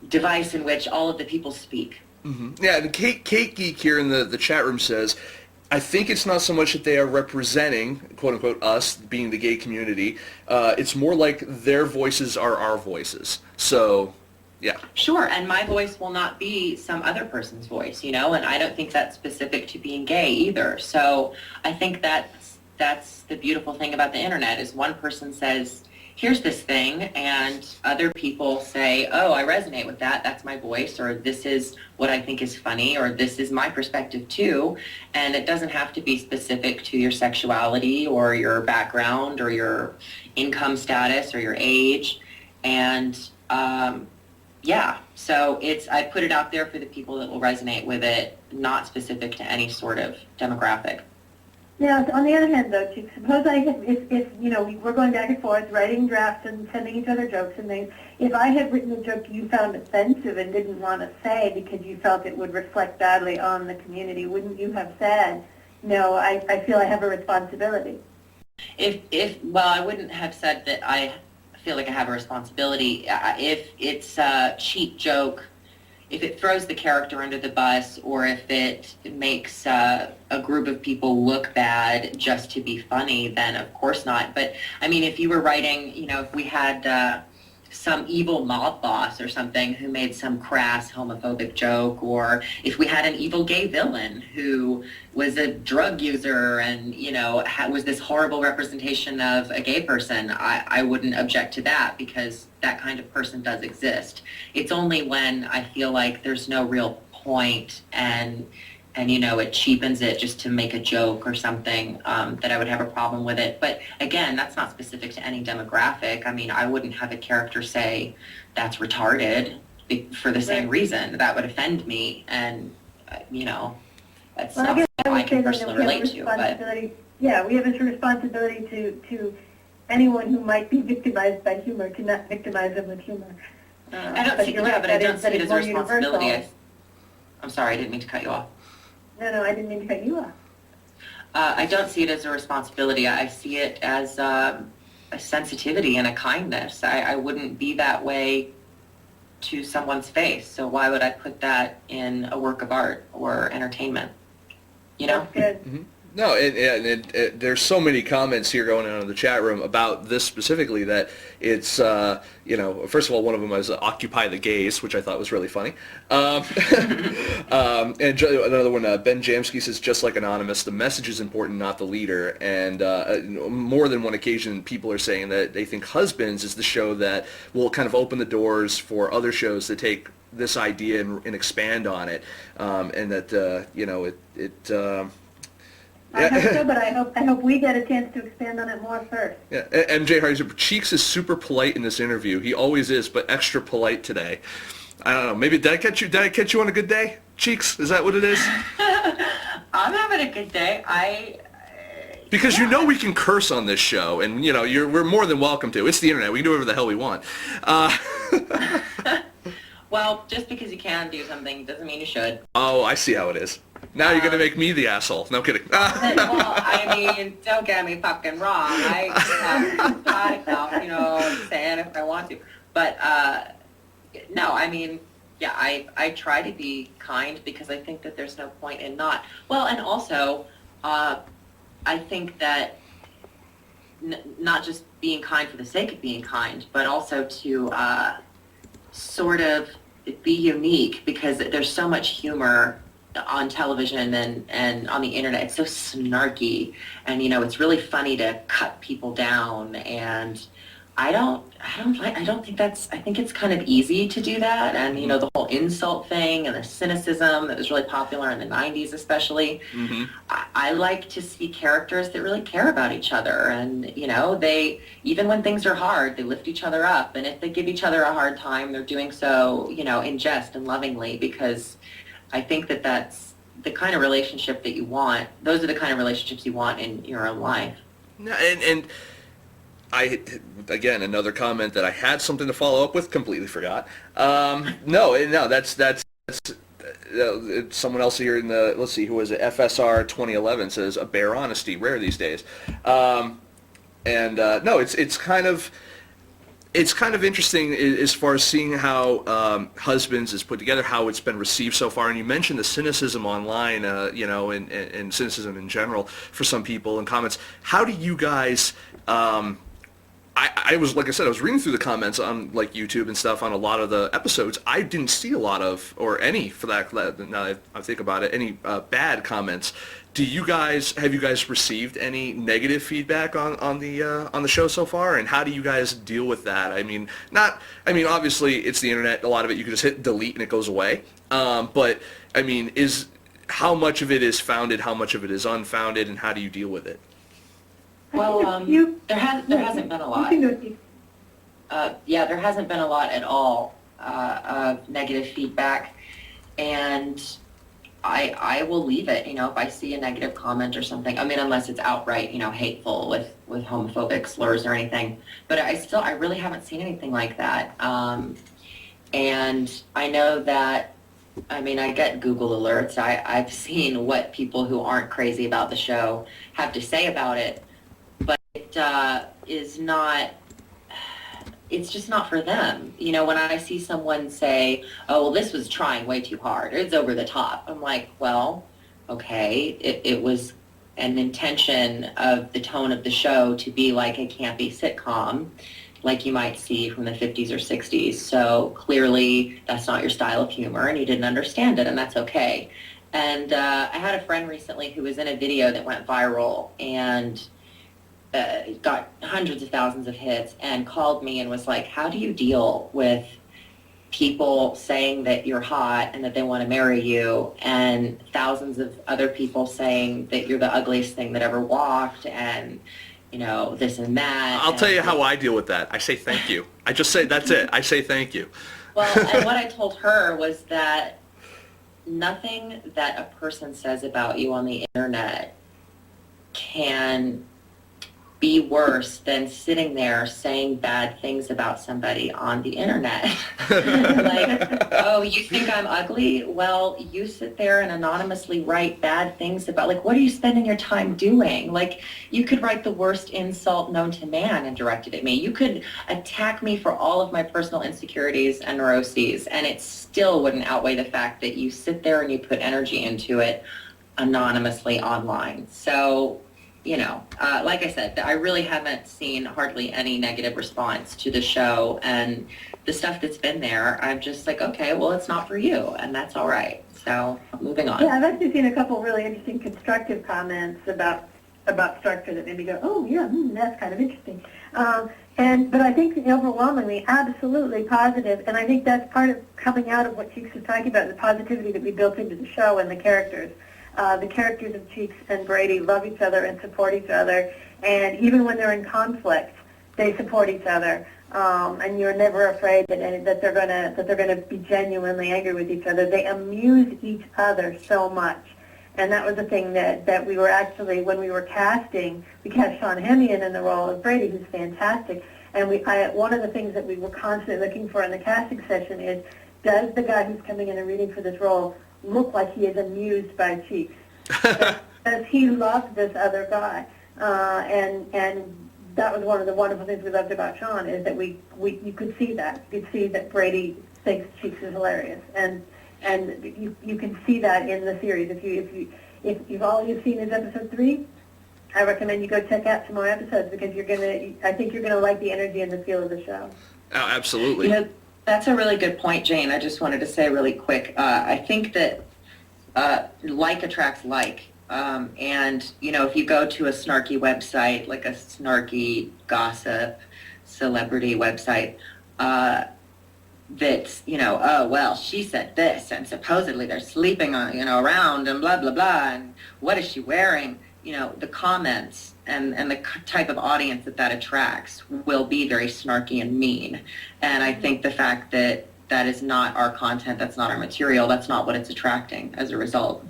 device in which all of the people speak. Mm-hmm. Yeah, and Kate Geek here in the chat room says, I think it's not so much that they are representing, quote-unquote, us, being the gay community. It's more like their voices are our voices. So, yeah. Sure, and my voice will not be some other person's voice, and I don't think that's specific to being gay either. So I think that's the beautiful thing about the internet is one person says, here's this thing, and other people say, oh, I resonate with that, that's my voice, or this is what I think is funny, or this is my perspective too. And it doesn't have to be specific to your sexuality or your background or your income status or your age. And so I put it out there for the people that will resonate with it, not specific to any sort of demographic. Now, on the other hand, though, Chief, suppose if we're going back and forth, writing drafts and sending each other jokes and things. If I had written a joke you found offensive and didn't want to say because you felt it would reflect badly on the community, wouldn't you have said, no, I feel I have a responsibility? I wouldn't have said that I feel like I have a responsibility. If it's a cheap joke, if it throws the character under the bus, or if it makes a group of people look bad just to be funny, then of course not. But I mean, if you were writing, if we had some evil mob boss or something who made some crass homophobic joke, or if we had an evil gay villain who was a drug user and, was this horrible representation of a gay person, I wouldn't object to that because that kind of person does exist. It's only when I feel like there's no real point and it cheapens it just to make a joke or something, that I would have a problem with it. But again, that's not specific to any demographic. I mean, I wouldn't have a character say that's retarded for the same reason. That would offend me, and that's not something I can personally relate to. But yeah, we have a responsibility to anyone who might be victimized by humor to not victimize them with humor. I don't see it as a responsibility. I'm sorry, I didn't mean to cut you off. No, I didn't mean to cut you off. I don't see it as a responsibility. I see it as a sensitivity and a kindness. I wouldn't be that way to someone's face, so why would I put that in a work of art or entertainment? That's good. Mm-hmm. No, there's so many comments here going on in the chat room about this specifically that it's, first of all, one of them was Occupy the Gays, which I thought was really funny. And another one, Ben Jamsky says, just like Anonymous, the message is important, not the leader. And more than one occasion, people are saying that they think Husbands is the show that will kind of open the doors for other shows to take this idea and expand on it. And that, I hope so, but I hope we get a chance to expand on it more first. Yeah, MJ Hardy, Cheeks is super polite in this interview. He always is, but extra polite today. I don't know. Maybe did I catch you on a good day, Cheeks? Is that what it is? I'm having a good day. Because we can curse on this show, and we're more than welcome to. It's the internet. We can do whatever the hell we want. Well, just because you can do something doesn't mean you should. Oh, I see how it is. Now you're going to make me the asshole. No kidding. Well, I mean, don't get me fucking wrong. I have saying if I want to. But, no, I mean, yeah, I try to be kind because I think that there's no point in not. Well, and also, I think that not just being kind for the sake of being kind, but also to sort of be unique, because there's so much humor on television and on the internet. It's so snarky, and it's really funny to cut people down, and I think it's kind of easy to do that, and the whole insult thing and the cynicism that was really popular in the 90s especially. Mm-hmm. I like to see characters that really care about each other, and they, even when things are hard, they lift each other up, and if they give each other a hard time, they're doing so in jest and lovingly, because I think that that's the kind of relationship that you want. Those are the kind of relationships you want in your own life. And Again, another comment that I had something to follow up with, completely forgot. That's someone else here in the, let's see, who was it? FSR 2011 says, a bare honesty, rare these days. No, it's kind of interesting as far as seeing how Husbands is put together, how it's been received so far. And you mentioned the cynicism online, and cynicism in general for some people in comments. How do you guys? I was, like I said, I was reading through the comments on like YouTube and stuff on a lot of the episodes. I didn't see a lot of, or any for that. Now that I think about it, any bad comments. Have you guys received any negative feedback on the show so far? And how do you guys deal with that? I mean, obviously it's the internet. A lot of it you can just hit delete and it goes away. But I mean, how much of it is founded? How much of it is unfounded? And how do you deal with it? Well, there hasn't been a lot. There hasn't been a lot at all of negative feedback, and I will leave it. If I see a negative comment or something, I mean, unless it's outright, hateful with homophobic slurs or anything. But I really haven't seen anything like that. And I know that, I mean, I get Google alerts. I've seen what people who aren't crazy about the show have to say about it. But it is not, it's just not for them. When I see someone say, oh, well, this was trying way too hard, or it's over the top, I'm like, well, okay, it was an intention of the tone of the show to be like a campy sitcom, like you might see from the 50s or 60s. So clearly that's not your style of humor, and you didn't understand it, and that's okay. And I had a friend recently who was in a video that went viral, and got hundreds of thousands of hits, and called me and was like, how do you deal with people saying that you're hot and that they want to marry you, and thousands of other people saying that you're the ugliest thing that ever walked, and this and that? I'll tell you how I deal with that. I say thank you. I just say, that's it. I say thank you. Well, and what I told her was that nothing that a person says about you on the internet can be worse than sitting there saying bad things about somebody on the internet. Like, oh, you think I'm ugly? Well, you sit there and anonymously write bad things about, like, what are you spending your time doing? Like, you could write the worst insult known to man and direct it at me. You could attack me for all of my personal insecurities and neuroses, and it still wouldn't outweigh the fact that you sit there and you put energy into it anonymously online. So, like I said, I really haven't seen hardly any negative response to the show, and the stuff that's been there, I'm just like, okay, well, it's not for you, and that's all right. So, moving on. Yeah, I've actually seen a couple really interesting constructive comments about structure that made me go, oh, yeah, that's kind of interesting. But I think overwhelmingly, absolutely positive, and I think that's part of coming out of what Cheeks was talking about, the positivity that we built into the show and the characters. The characters of Cheeks and Brady love each other and support each other, and even when they're in conflict, they support each other. And you're never afraid that they're gonna be genuinely angry with each other. They amuse each other so much, and that was the thing that we were actually, when we were casting, we cast Sean Hemian in the role of Brady, who's fantastic. And one of the things that we were constantly looking for in the casting session is, does the guy who's coming in and reading for this role look like he is amused by Cheeks? Does he love this other guy? And that was one of the wonderful things we loved about Sean, is that you could see that. You could see that Brady thinks Cheeks is hilarious, and you can see that in the series. If all you've seen is episode 3, I recommend you go check out some more episodes, because I think you're gonna like the energy and the feel of the show. Oh, absolutely. That's a really good point, Jane. I just wanted to say really quick, I think that like attracts like. And, if you go to a snarky website, like a snarky gossip celebrity website, that's, oh, well, she said this, and supposedly they're sleeping on, around, and blah, blah, blah, and what is she wearing? The comments and the type of audience that attracts will be very snarky and mean. And I think the fact that that is not our content, that's not our material, that's not what it's attracting as a result.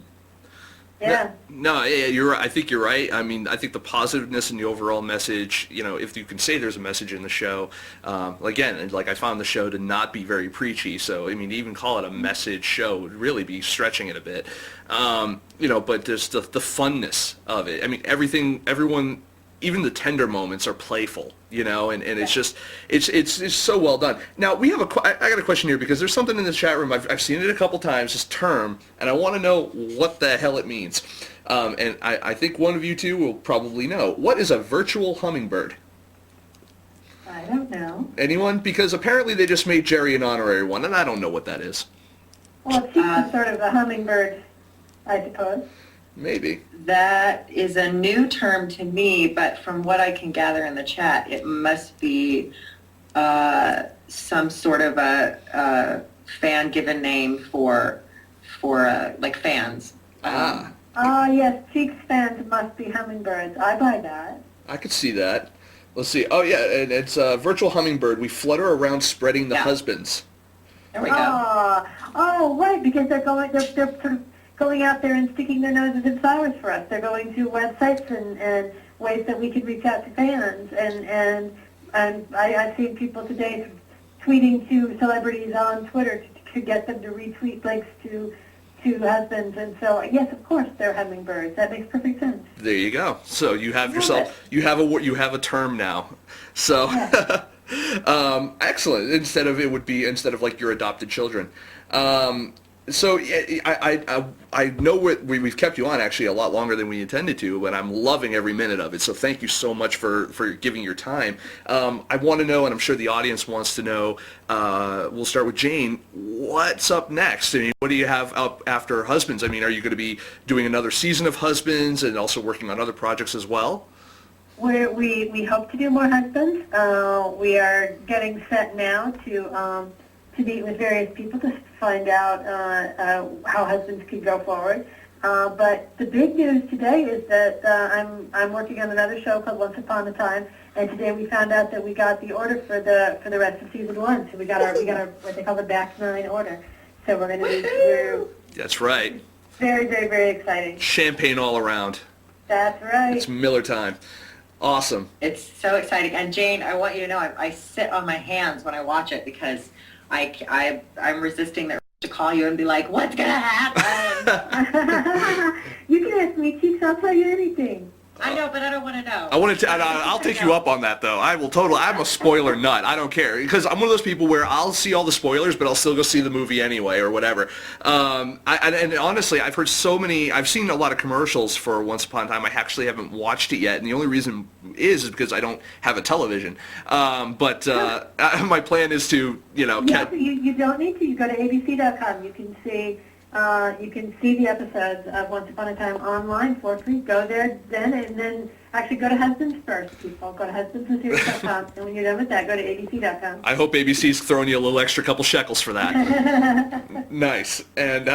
Yeah. No, yeah, you're right. I think you're right. I mean, I think the positiveness and the overall message, if you can say there's a message in the show, again, like I found the show to not be very preachy. So, I mean, to even call it a message show would really be stretching it a bit. But there's the funness of it. I mean, everyone, even the tender moments are playful, and it's just, it's so well done. Now, I got a question here because there's something in the chat room, I've seen it a couple times, this term, and I want to know what the hell it means. And I think one of you two will probably know. What is a virtual hummingbird? I don't know. Anyone? Because apparently they just made Jerry an honorary one, and I don't know what that is. Well, Cheeks is sort of a hummingbird, I suppose. Maybe. That is a new term to me, but from what I can gather in the chat, it must be some sort of a fan-given name for like fans. Yes, Cheeks fans must be hummingbirds. I buy that. I could see that. Let's see. Oh, yeah, and it's a virtual hummingbird. We flutter around spreading the husbands. There we go. Oh, right, because they're sort of going out there and sticking their noses in flowers for us. They're going to websites and ways that we could reach out to fans. And I've seen people today tweeting to celebrities on Twitter to get them to retweet links to husbands. And so, yes, of course, they're hummingbirds. That makes perfect sense. There you go. So you have you have a term now. So excellent. Instead of like your adopted children. So I know we've kept you on actually a lot longer than we intended to, but I'm loving every minute of it. So thank you so much for giving your time. I want to know, and I'm sure the audience wants to know, we'll start with Jane, what's up next? I mean, what do you have up after Husbands? I mean, are you going to be doing another season of Husbands and also working on other projects as well? We hope to do more Husbands. We are getting set now to meet with various people to find out how Husbands could go forward. But the big news today is that I'm working on another show called Once Upon a Time, and today we found out that we got the order for the rest of season 1. So we got our what they call the back 9 order. So we're going to be That's right. Very, very, very exciting. Champagne all around. That's right. It's Miller time. Awesome. It's so exciting. And Jane, I want you to know I sit on my hands when I watch it because I'm resisting the urge to call you and be like, what's going to happen? You can ask me, Cheeks. I'll tell you anything. I know, but I don't want to know. I'll take you up on that, though. I'm a spoiler nut. I don't care. Because I'm one of those people where I'll see all the spoilers, but I'll still go see the movie anyway or whatever. And honestly, I've seen a lot of commercials for Once Upon a Time. I actually haven't watched it yet, and the only reason is because I don't have a television. But my plan is to, you don't need to. You go to abc.com. You can see the episodes of Once Upon a Time online for free. Go there then, and then actually go to Husbands first, people. Go to husbandsandseries.com, and when you're done with that, go to abc.com. I hope ABC's throwing you a little extra couple shekels for that. Nice. And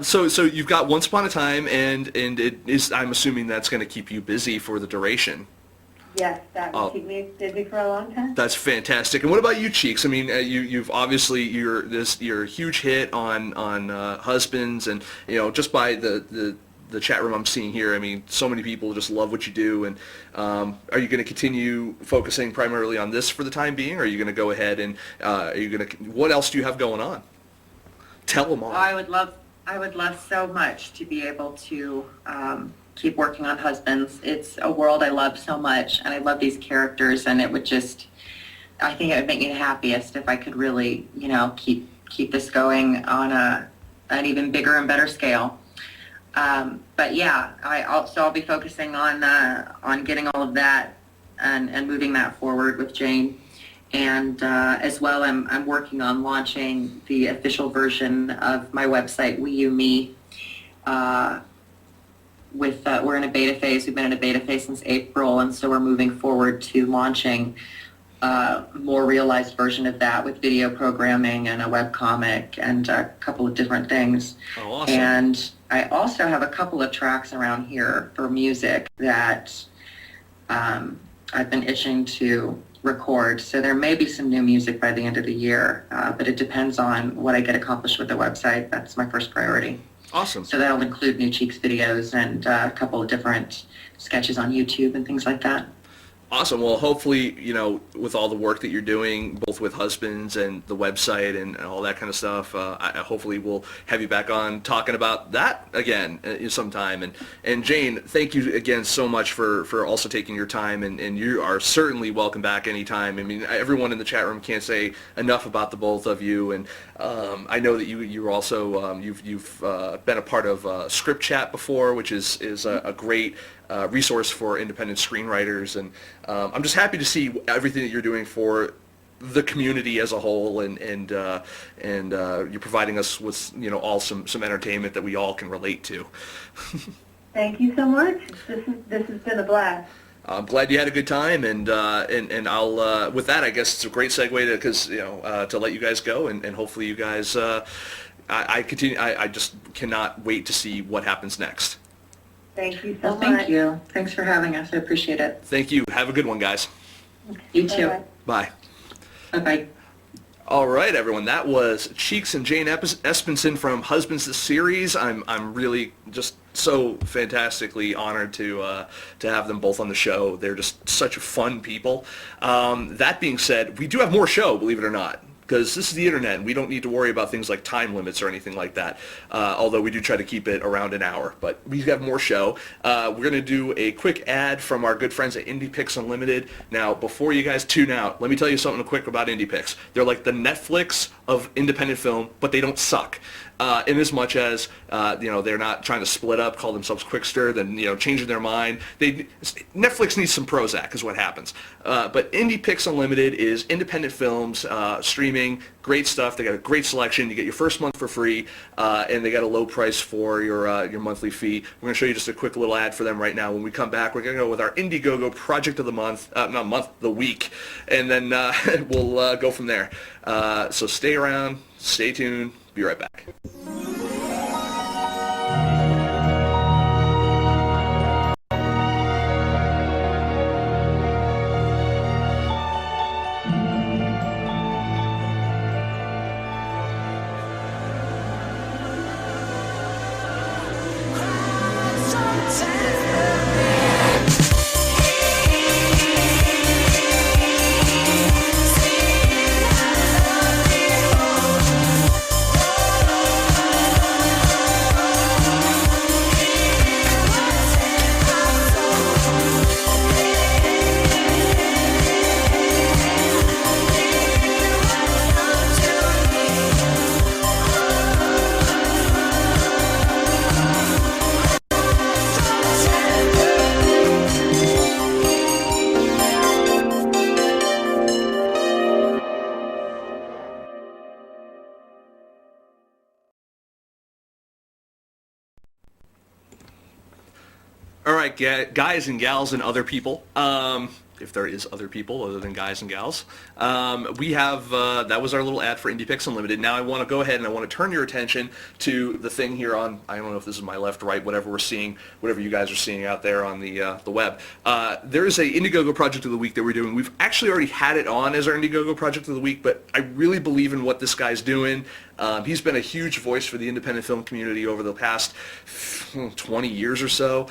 so you've got Once Upon a Time, and it is. I'm assuming that's going to keep you busy for the duration. Yes, that will keep me busy for a long time. That's fantastic. And what about you, Cheeks? I mean, you've obviously you're a huge hit on Husbands, and just by the chat room I'm seeing here, I mean, so many people just love what you do. And are you going to continue focusing primarily on this for the time being, or are you going to go ahead and what else do you have going on? Tell them all. I would love so much to be able to keep working on Husbands. It's a world I love so much, and I love these characters, and I think it would make me the happiest if I could really, keep this going on an even bigger and better scale. But yeah, I'll be focusing on getting all of that and moving that forward with Jane. And as well, I'm working on launching the official version of my website, We You Me. We're in a beta phase. We've been in a beta phase since April, and so we're moving forward to launching a more realized version of that with video programming and a webcomic and a couple of different things. Oh, awesome. And I also have a couple of tracks around here for music that I've been itching to record. So there may be some new music by the end of the year, but it depends on what I get accomplished with the website. That's my first priority. Awesome. So that'll include New Cheeks videos and a couple of different sketches on YouTube and things like that. Awesome. Well, hopefully, with all the work that you're doing, both with Husbands and the website and all that kind of stuff, hopefully we'll have you back on talking about that again sometime. And Jane, thank you again so much for also taking your time, and you are certainly welcome back anytime. I mean, everyone in the chat room can't say enough about the both of you, and I know that you're also you've been a part of Script Chat before, which is a great resource for independent screenwriters, and I'm just happy to see everything that you're doing for the community as a whole, and you're providing us with all some entertainment that we all can relate to. Thank you so much. This has been a blast. I'm glad you had a good time, and I'll with that, I guess it's a great segue to let you guys go, and hopefully you guys I just cannot wait to see what happens next. Thank you so much. Thank you. Thanks for having us. I appreciate it. Thank you. Have a good one, guys. You too. Bye-bye. Bye. Bye-bye. All right, everyone. That was Cheeks and Jane Espenson from Husbands the Series. I'm really just so fantastically honored to have them both on the show. They're just such fun people. That being said, we do have more show, believe it or not, because this is the internet, and we don't need to worry about things like time limits or anything like that, although we do try to keep it around an hour. But we have more show. We're going to do a quick ad from our good friends at IndiePix Unlimited. Now, before you guys tune out, let me tell you something quick about IndiePix. They're like the Netflix of independent film, but they don't suck. In as much as they're not trying to split up, call themselves Quickster, then changing their mind. Netflix needs some Prozac is what happens. But IndiePix Unlimited is independent films, streaming, great stuff. They got a great selection. You get your first month for free, and they got a low price for your monthly fee. We're going to show you just a quick little ad for them right now. When we come back, we're going to go with our Indiegogo project of the month, the week, and then we'll go from there. So stay around, stay tuned. Be right back. All right, guys and gals and other people, if there is other people other than guys and gals, we have, that was our little ad for IndiePix Unlimited. Now I want to go ahead and I want to turn your attention to the thing here on, I don't know if this is my left, right, whatever we're seeing, whatever you guys are seeing out there on the web. There is a Indiegogo Project of the Week that we're doing. We've actually already had it on as our Indiegogo Project of the Week, but I really believe in what this guy's doing. He's been a huge voice for the independent film community over the past 20 years or so.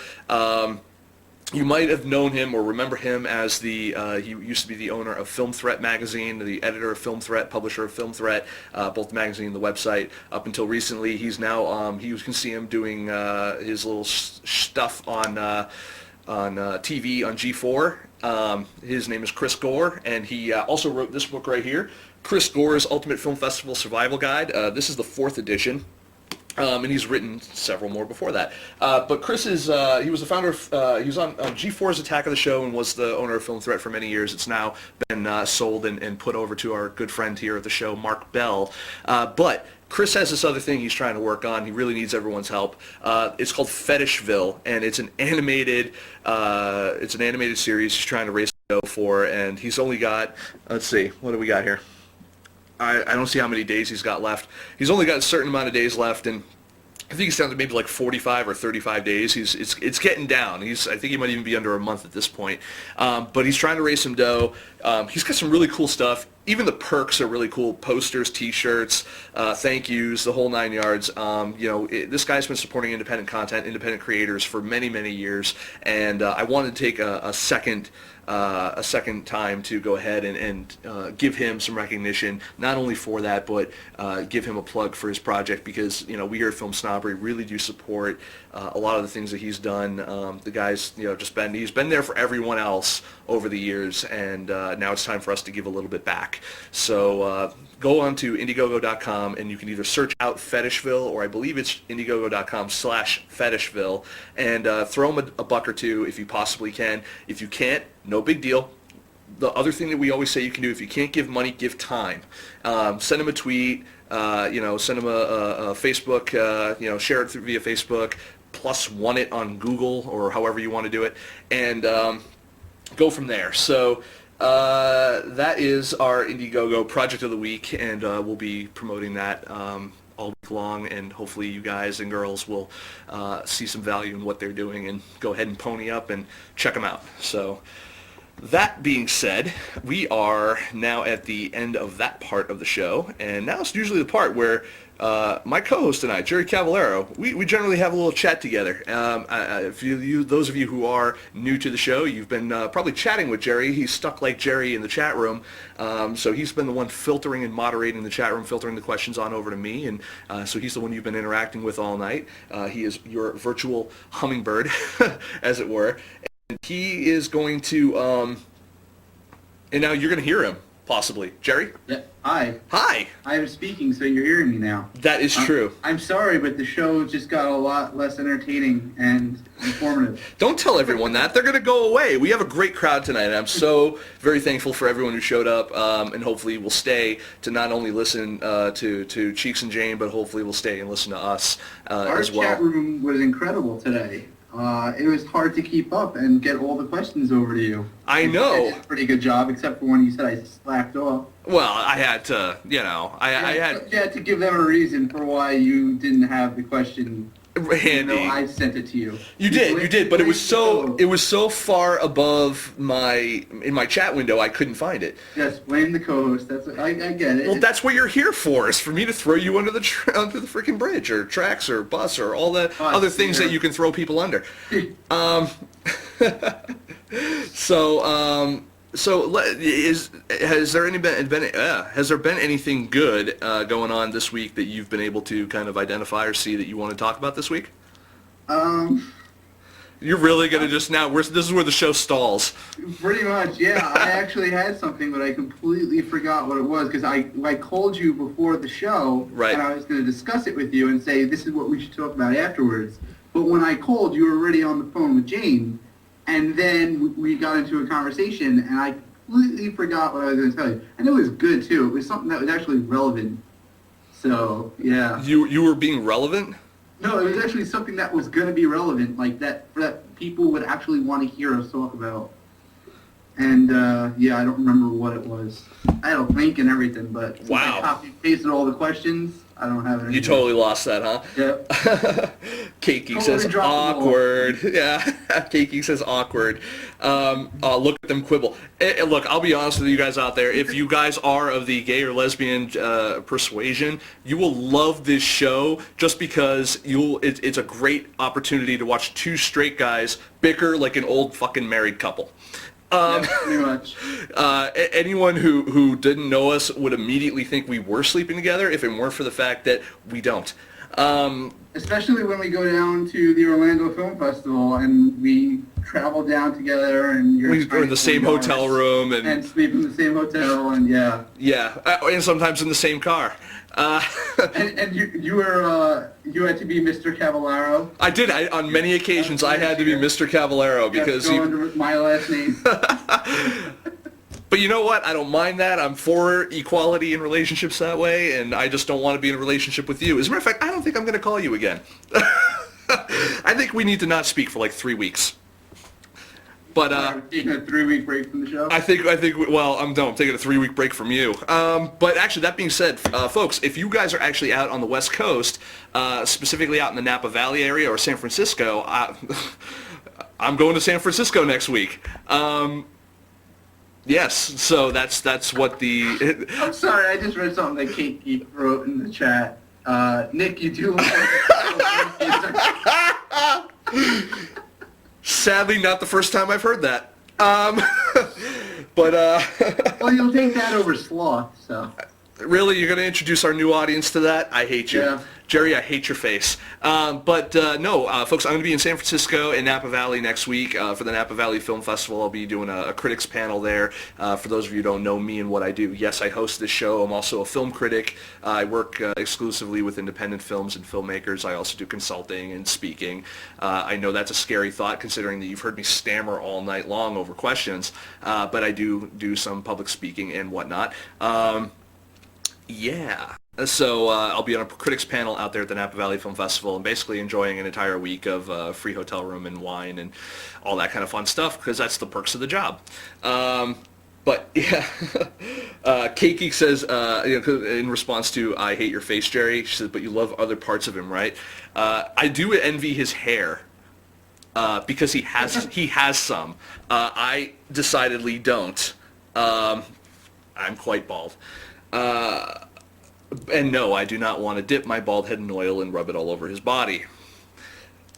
You might have known him or remember him as he used to be the owner of Film Threat magazine, the editor of Film Threat, publisher of Film Threat, both the magazine and the website. Up until recently, he's now, you can see him doing his little stuff on TV on G4. His name is Chris Gore, and he also wrote this book right here, Chris Gore's Ultimate Film Festival Survival Guide. This is the 4th edition. And he's written several more before that. But Chris is, he was the founder of, he was on G4's Attack of the Show and was the owner of Film Threat for many years. It's now been sold and put over to our good friend here at the show, Mark Bell. But Chris has this other thing he's trying to work on. He really needs everyone's help. It's called Fetishville, and it's an animated series he's trying to raise dough for, and he's only got, let's see, what do we got here? I don't see how many days he's got left. He's only got a certain amount of days left, and I think he's down to maybe like 45 or 35 days. It's getting down. I think he might even be under a month at this point. But he's trying to raise some dough. He's got some really cool stuff. even the perks are really cool. Posters, T-shirts, thank yous, the whole 9 yards. This guy's been supporting independent content, independent creators for many, many years, and I wanted to take a second time to go ahead and give him some recognition, not only for that, but give him a plug for his project, because we here at Film Snobbery really do support a lot of the things that he's done. The guy's he's been there for everyone else over the years, and now it's time for us to give a little bit back. So go on to Indiegogo.com, and you can either search out Fetishville, or I believe it's Indiegogo.com/Fetishville, and throw him a buck or two if you possibly can. If you can't, no big deal. The other thing that we always say you can do, if you can't give money, give time. Send him a tweet, send him a Facebook, share it via Facebook, +1 it on Google, or however you want to do it, and go from there. So that is our Indiegogo Project of the Week, and we'll be promoting that all week long, and hopefully you guys and girls will see some value in what they're doing and go ahead and pony up and check them out. So that being said, we are now at the end of that part of the show, and now it's usually the part where my co-host and I, Jerry Cavallaro, we generally have a little chat together. Those of you who are new to the show, you've been probably chatting with Jerry. He's stuck like Jerry in the chat room, so he's been the one filtering and moderating the chat room, filtering the questions on over to me, and so he's the one you've been interacting with all night. He is your virtual hummingbird, as it were. He is going to, and now you're going to hear him, possibly. Jerry? Yeah. Hi. Hi. I am speaking, so you're hearing me now. That is true. I'm sorry, but the show just got a lot less entertaining and informative. Don't tell everyone that. They're going to go away. We have a great crowd tonight, and I'm so very thankful for everyone who showed up, and hopefully will stay to not only listen to Cheeks and Jane, but hopefully will stay and listen to us as well. Our chat room was incredible today. It was hard to keep up and get all the questions over to you. I know. You did a pretty good job, except for when you said I slacked off. Well, I had to, I had... You had to give them a reason for why you didn't have the question handy. I sent it to you. You did, but it was so far above in my chat window, I couldn't find it. Yes, blame the co-host. I get it. Well, that's what you're here for, is for me to throw you under the freaking bridge, or tracks, or bus, or all the other things that you can throw people under. Has there been anything good going on this week that you've been able to kind of identify or see that you want to talk about this week? You're really gonna just now? This is where the show stalls. Pretty much, yeah. I actually had something, but I completely forgot what it was, because I called you before the show, right, and I was going to discuss it with you and say this is what we should talk about afterwards. But when I called, you were already on the phone with Jane, and then we got into a conversation, and I completely forgot what I was going to tell you. And it was good too. It was something that was actually relevant. So yeah. You were being relevant? No, it was actually something that was going to be relevant, like that people would actually want to hear us talk about. And yeah, I don't remember what it was. I had a link and everything, but since I copy-pasted all the questions, I don't have it. You totally lost that, huh? Yep. Keiki says awkward. Yeah, Keiki says awkward. Look at them quibble. Look, I'll be honest with you guys out there. If you guys are of the gay or lesbian persuasion, you will love this show just because it's a great opportunity to watch two straight guys bicker like an old fucking married couple. Yeah, pretty much. Anyone who didn't know us would immediately think we were sleeping together if it weren't for the fact that we don't. Especially when we go down to the Orlando Film Festival and we travel down together, and we're in the same hotel room and sleep in the same hotel, and yeah. Yeah, and sometimes in the same car. And you had to be Mr. Cavallaro. I did. On many occasions, I had to be Mr. Cavallaro because go under my last name. But you know what? I don't mind that. I'm for equality in relationships that way, and I just don't want to be in a relationship with you. As a matter of fact, I don't think I'm going to call you again. I think we need to not speak for like 3 weeks. But taking a 3-week break from the show. I think. Well, I'm taking a 3-week break from you. But actually, that being said, folks, if you guys are actually out on the West Coast, specifically out in the Napa Valley area or San Francisco, I'm going to San Francisco next week. Yes, so that's what the... I'm sorry, I just read something that Kate wrote in the chat. Nick, you do look Sadly, not the first time I've heard that. But well, you'll take that over sloth, so. Really, you're going to introduce our new audience to that? I hate you. Yeah. Jerry, I hate your face. But no, folks, I'm going to be in San Francisco and Napa Valley next week for the Napa Valley Film Festival. I'll be doing a critics panel there. For those of you who don't know me and what I do, yes, I host this show. I'm also a film critic. I work exclusively with independent films and filmmakers. I also do consulting and speaking. I know that's a scary thought considering that you've heard me stammer all night long over questions, but I do some public speaking and whatnot. Yeah. So I'll be on a critics panel out there at the Napa Valley Film Festival and basically enjoying an entire week of free hotel room and wine and all that kind of fun stuff because that's the perks of the job. But yeah, Kate Geek says, in response to "I hate your face, Jerry," she says, "But you love other parts of him, right?" I do envy his hair because he has some. I decidedly don't. I'm quite bald. And no, I do not want to dip my bald head in oil and rub it all over his body.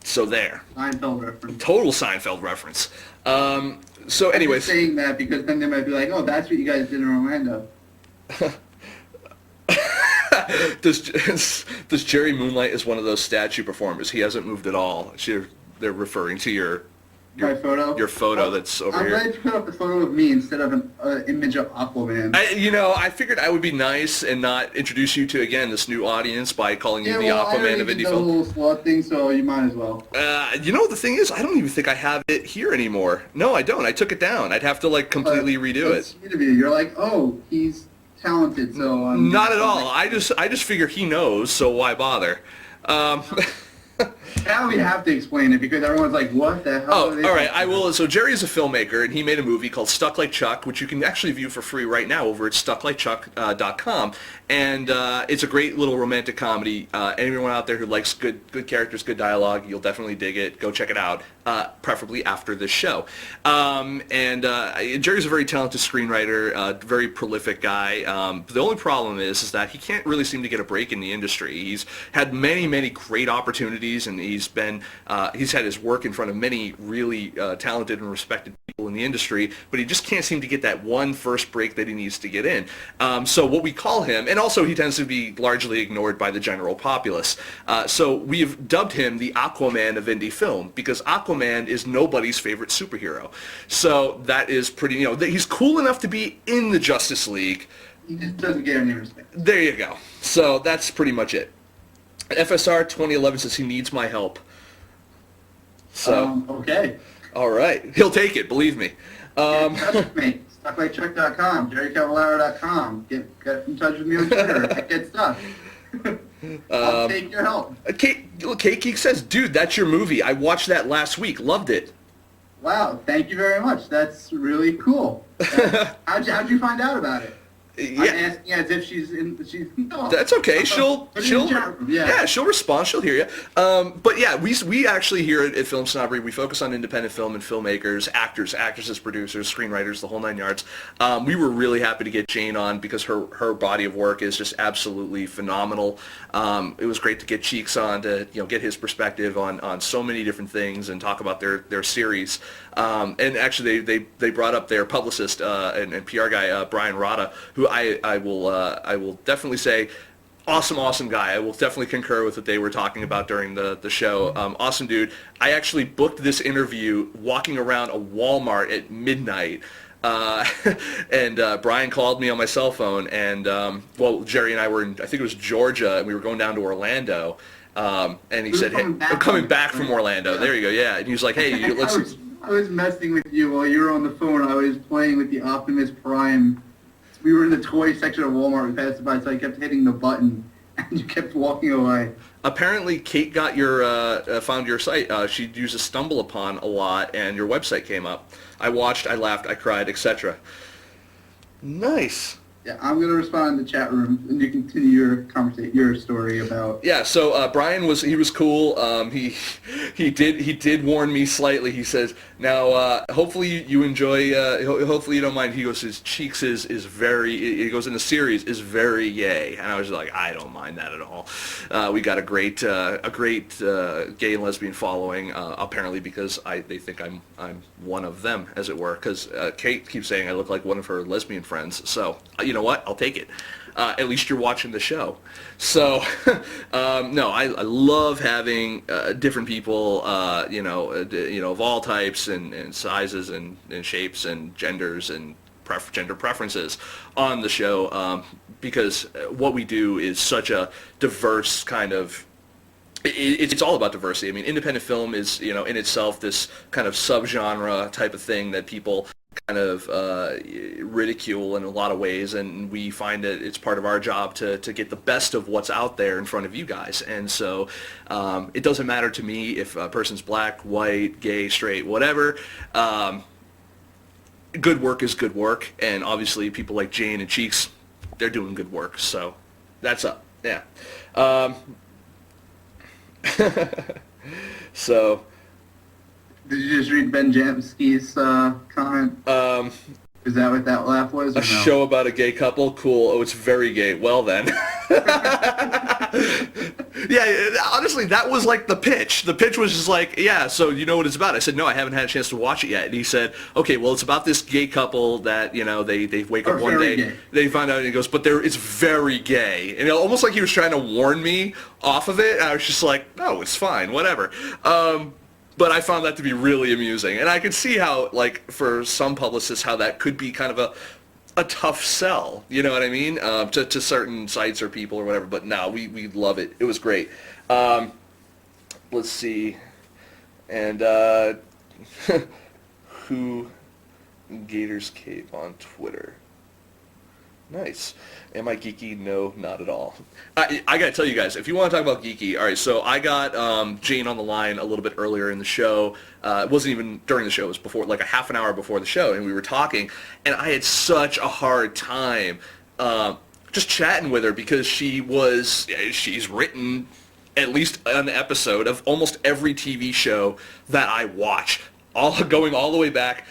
So there. Seinfeld reference. Total Seinfeld reference. So I'm anyways. just saying that because then they might be like, oh, that's what you guys did in Orlando. Does Jerry Moonlight is one of those statue performers? He hasn't moved at all. They're referring to your photo? Your photo that's over I'm here. glad you put up the photo of me instead of an image of Aquaman. I figured I would be nice and not introduce you to, again, this new audience by calling you the Aquaman of indie the film. whole sloth thing, so you might as well. The thing is, I don't even think I have it here anymore. No, I don't. I took it down. I'd have to, completely redo it. You're like, oh, he's talented, so... Not at all. I just figure he knows, so why bother? Now we have to explain it because everyone's like, what the hell? Oh, all right. I will. So Jerry is a filmmaker, and he made a movie called Stuck Like Chuck, which you can actually view for free right now over at stucklikechuck.com. And it's a great little romantic comedy. Anyone out there who likes good characters, good dialogue, you'll definitely dig it. Go check it out, preferably after this show. Jerry's a very talented screenwriter, very prolific guy. The only problem is that he can't really seem to get a break in the industry. He's had many great opportunities, and he's had his work in front of many really talented and respected people in the industry, but he just can't seem to get that one first break that he needs to get in. So what we call him, and also he tends to be largely ignored by the general populace. So we've dubbed him the Aquaman of indie film because Aquaman is nobody's favorite superhero. So that is pretty, he's cool enough to be in the Justice League. He just doesn't get any respect. There you go. So that's pretty much it. FSR 2011 says he needs my help. So okay. All right. He'll take it, believe me. Get in touch with me. StuckLikeChuck.com, JerryCavallaro.com. Get in touch with me on Twitter. I get stuff. I'll take your help. Kate Geek says, dude, that's your movie. I watched that last week. Loved it. Wow, thank you very much. That's really cool. How'd you find out about it? Yeah. I'm asking as if she's no. That's okay. She'll she'll respond. She'll hear you. But yeah, we actually here at FilmSnobbery, we focus on independent film and filmmakers, actors, actresses, producers, screenwriters, the whole nine yards. We were really happy to get Jane on because her body of work is just absolutely phenomenal. It was great to get Cheeks on to get his perspective on so many different things and talk about their series. And actually they brought up their publicist and PR guy Brian Rada, who I will definitely say awesome guy. I will definitely concur with what they were talking about during the show. Awesome dude. I actually booked this interview walking around a Walmart at midnight. And Brian called me on my cell phone, and Jerry and I were in, I think it was Georgia, and we were going down to Orlando. And he said, "Hey, I'm coming back from Orlando." Yeah. There you go. Yeah, and he was like, "Hey, let's." I was messing with you while you were on the phone. I was playing with the Optimus Prime. We were in the toy section of Walmart. We passed by, so I kept hitting the button, and you kept walking away. Apparently, Kate got found your site. She uses StumbleUpon a lot, and your website came up. I watched, I laughed, I cried, etc. Nice. Yeah, I'm going to respond in the chat room, and you continue your story about. Yeah, so Brian was cool. He did warn me slightly. He says, now hopefully you enjoy. Hopefully you don't mind. He goes, his cheeks is very. He goes in the series is very gay, and I was like, I don't mind that at all. We got a great gay and lesbian following apparently because they think I'm one of them, as it were. Because Kate keeps saying I look like one of her lesbian friends. So you know what? I'll take it. At least you're watching the show. So, no, I love having different people, of all types and sizes and shapes and genders and gender preferences on the show because what we do is such a diverse kind of. It's all about diversity. I mean, independent film is, in itself this kind of subgenre type of thing that people kind of ridicule in a lot of ways, and we find that it's part of our job to get the best of what's out there in front of you guys. And so it doesn't matter to me if a person's black, white, gay, straight, whatever. Good work is good work, and obviously people like Jane and Cheeks, they're doing good work, so that's up. Yeah. So did you just read Ben Jamsky's comment? Is that what that laugh was? Or a show about a gay couple? Cool. Oh, it's very gay. Well then. Yeah, honestly, that was like the pitch. The pitch was just like, yeah, so you know what it's about? I said, no, I haven't had a chance to watch it yet. And he said, okay, well, it's about this gay couple that, they wake up one day, gay. They find out, and he goes, but it's very gay. And almost like he was trying to warn me off of it. And I was just like, no, it's fine, whatever. But I found that to be really amusing. And I could see how, like, for some publicists, how that could be kind of a tough sell, you know what I mean, to certain sites or people or whatever. But no, we love it. It was great. Let's see. And who Gators Cape on Twitter. Nice. Am I geeky? No, not at all. I got to tell you guys, if you want to talk about geeky, all right, so I got Jane on the line a little bit earlier in the show. It wasn't even during the show. It was before, like a half an hour before the show, and we were talking, and I had such a hard time just chatting with her because she's written at least an episode of almost every TV show that I watch. Going all the way back,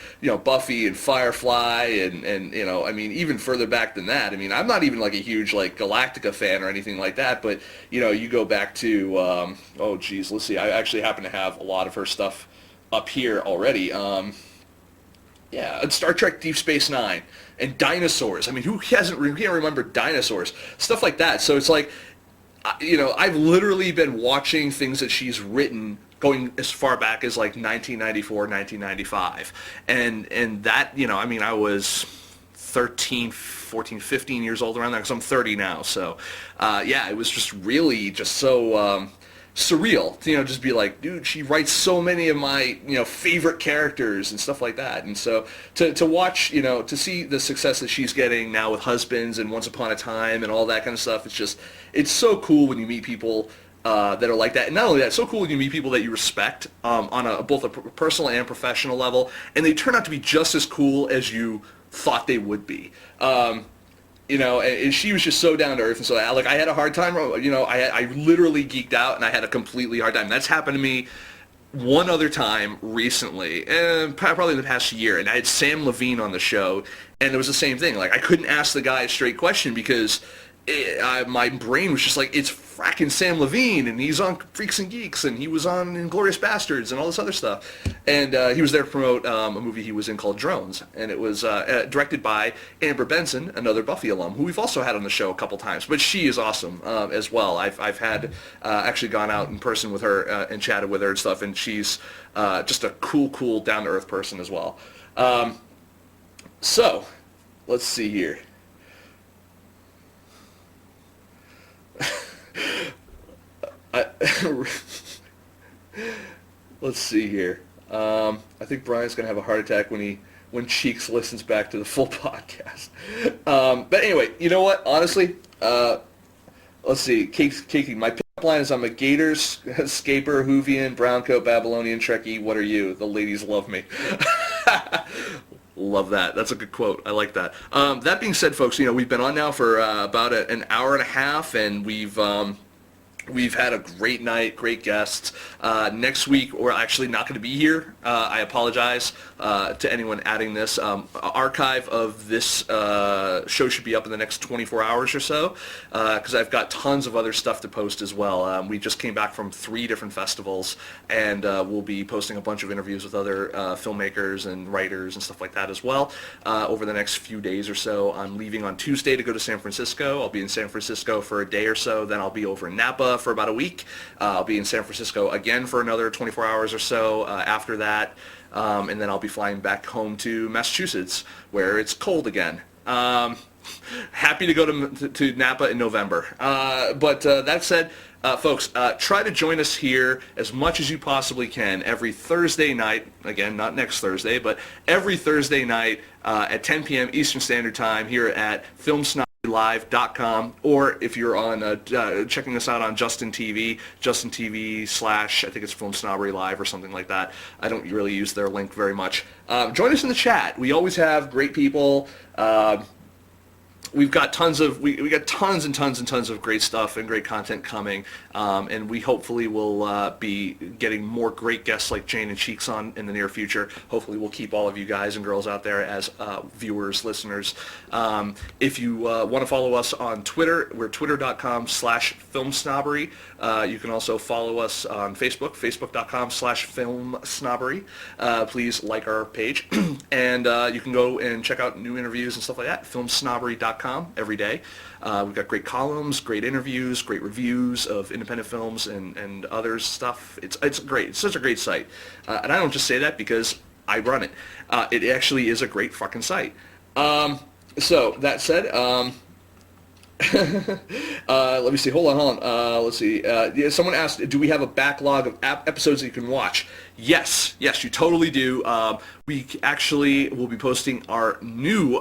Buffy and Firefly and I mean, even further back than that. I mean, I'm not even like a huge like Galactica fan or anything like that, but you go back to oh geez, let's see. I actually happen to have a lot of her stuff up here already. Yeah, and Star Trek Deep Space Nine and dinosaurs. I mean, who can't remember dinosaurs? Stuff like that. So it's like, I've literally been watching things that she's written going as far back as like 1994, 1995. And that, I mean, I was 13, 14, 15 years old around there because I'm 30 now. So, yeah, it was just really just so surreal to, just be like, dude, she writes so many of my, favorite characters and stuff like that. And so to watch, to see the success that she's getting now with Husbands and Once Upon a Time and all that kind of stuff, it's so cool when you meet people that are like that. And not only that, it's so cool when you meet people that you respect on both a personal and professional level, and they turn out to be just as cool as you thought they would be. And she was just so down to earth, and so like I had a hard time. I literally geeked out, and I had a completely hard time. That's happened to me one other time recently, and probably in the past year, and I had Sam Levine on the show, and it was the same thing. Like I couldn't ask the guy a straight question because my brain was just like, it's fracking Sam Levine, and he's on Freaks and Geeks, and he was on Inglourious Bastards and all this other stuff. And he was there to promote a movie he was in called Drones, and it was directed by Amber Benson, another Buffy alum, who we've also had on the show a couple times. But she is awesome as well. I've had actually gone out in person with her and chatted with her and stuff, and she's just a cool, down-to-earth person as well. So, let's see here. Let's see here. I think Brian's gonna have a heart attack when Cheeks listens back to the full podcast. But anyway, you know what? Honestly, let's see. Kiki, my pickup line is: I'm a Gators, Scaper, Whovian, Browncoat, Babylonian, Trekkie. What are you? The ladies love me. Love that. That's a good quote. I like that. That being said, folks, we've been on now for about an hour and a half, and we've had a great night, great guests. Next week, we're actually not going to be here. I apologize to anyone adding this. Archive of this show should be up in the next 24 hours or so, because I've got tons of other stuff to post as well. We just came back from 3 different festivals, and we'll be posting a bunch of interviews with other filmmakers and writers and stuff like that as well over the next few days or so. I'm leaving on Tuesday to go to San Francisco. I'll be in San Francisco for a day or so. Then I'll be over in Napa for about a week. I'll be in San Francisco again for another 24 hours or so after that, and then I'll be flying back home to Massachusetts where it's cold again. Happy to go to Napa in November. But that said, folks, try to join us here as much as you possibly can every Thursday night. Again, not next Thursday, but every Thursday night at 10 p.m. Eastern Standard Time here at FilmSnobberyLive.com, or if you're on checking us out on Justin TV / I think it's Film Snobbery Live or something like that. I don't really use their link very much. Join us in the chat. We always have great people. We've got tons of we got tons and tons and tons of great stuff and great content coming, and we hopefully will be getting more great guests like Jane and Cheeks on in the near future. Hopefully we'll keep all of you guys and girls out there as viewers, listeners. If you want to follow us on Twitter, we're twitter.com/filmsnobbery. You can also follow us on Facebook, facebook.com/filmsnobbery. Please like our page, and you can go and check out new interviews and stuff like that, filmsnobbery.com every day. We've got great columns, great interviews, great reviews of independent films and other stuff. It's great. It's such a great site. And I don't just say that because I run it. It actually is a great fucking site. So, that said, let me see. Hold on. Let's see. Yeah, someone asked, do we have a backlog of episodes that you can watch? Yes, you totally do. We actually will be posting our new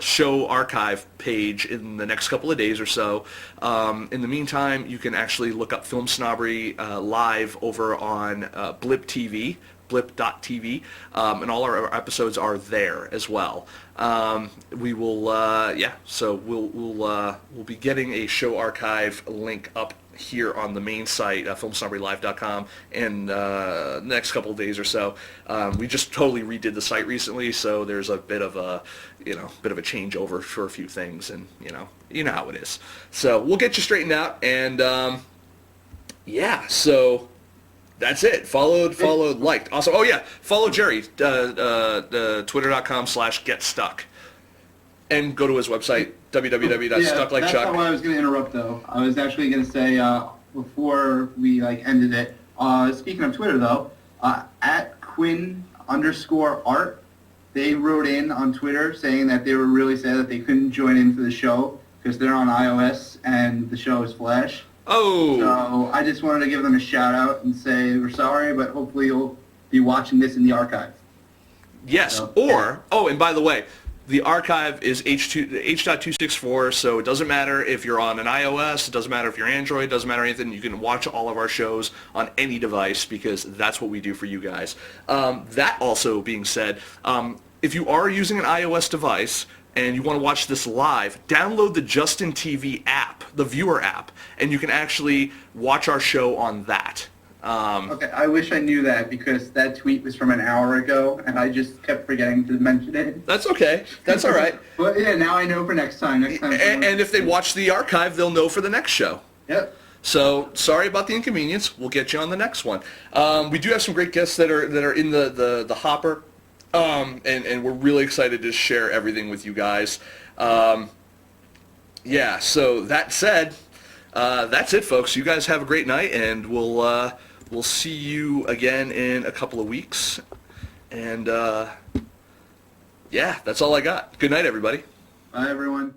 show archive page in the next couple of days or so. In the meantime, you can actually look up Film Snobbery live over on Blip TV. Blip.tv, and all our episodes are there as well. We will, so we'll be getting a show archive link up here on the main site, FilmSnobberyLive.com, in the next couple of days or so. We just totally redid the site recently, so there's a bit of a, changeover for a few things, and you know how it is. So we'll get you straightened out, and so. That's it. Followed, liked. Also, follow Jerry, twitter.com/getstuck. And go to his website, www.stucklikechuck. That's not why I was going to interrupt, though. I was actually going to say, before we ended it, speaking of Twitter, though, at Quinn_art, they wrote in on Twitter saying that they were really sad that they couldn't join in for the show because they're on iOS and the show is Flash. Oh. So I just wanted to give them a shout out and say we're sorry, but hopefully you'll be watching this in the archive. Yes. And by the way, the archive is H.264, so it doesn't matter if you're on an iOS, it doesn't matter if you're Android, it doesn't matter anything. You can watch all of our shows on any device because that's what we do for you guys. That also being said, if you are using an iOS device and you want to watch this live, download the Justin TV app, the viewer app, and you can actually watch our show on that. Okay, I wish I knew that because that tweet was from an hour ago, and I just kept forgetting to mention it. That's okay. That's all right. But yeah, now I know for next time. And if they watch the archive, they'll know for the next show. Yep. So sorry about the inconvenience. We'll get you on the next one. We do have some great guests that are in the hopper. And we're really excited to share everything with you guys. So that said, that's it, folks. You guys have a great night, and we'll see you again in a couple of weeks. And that's all I got. Good night, everybody. Bye, everyone.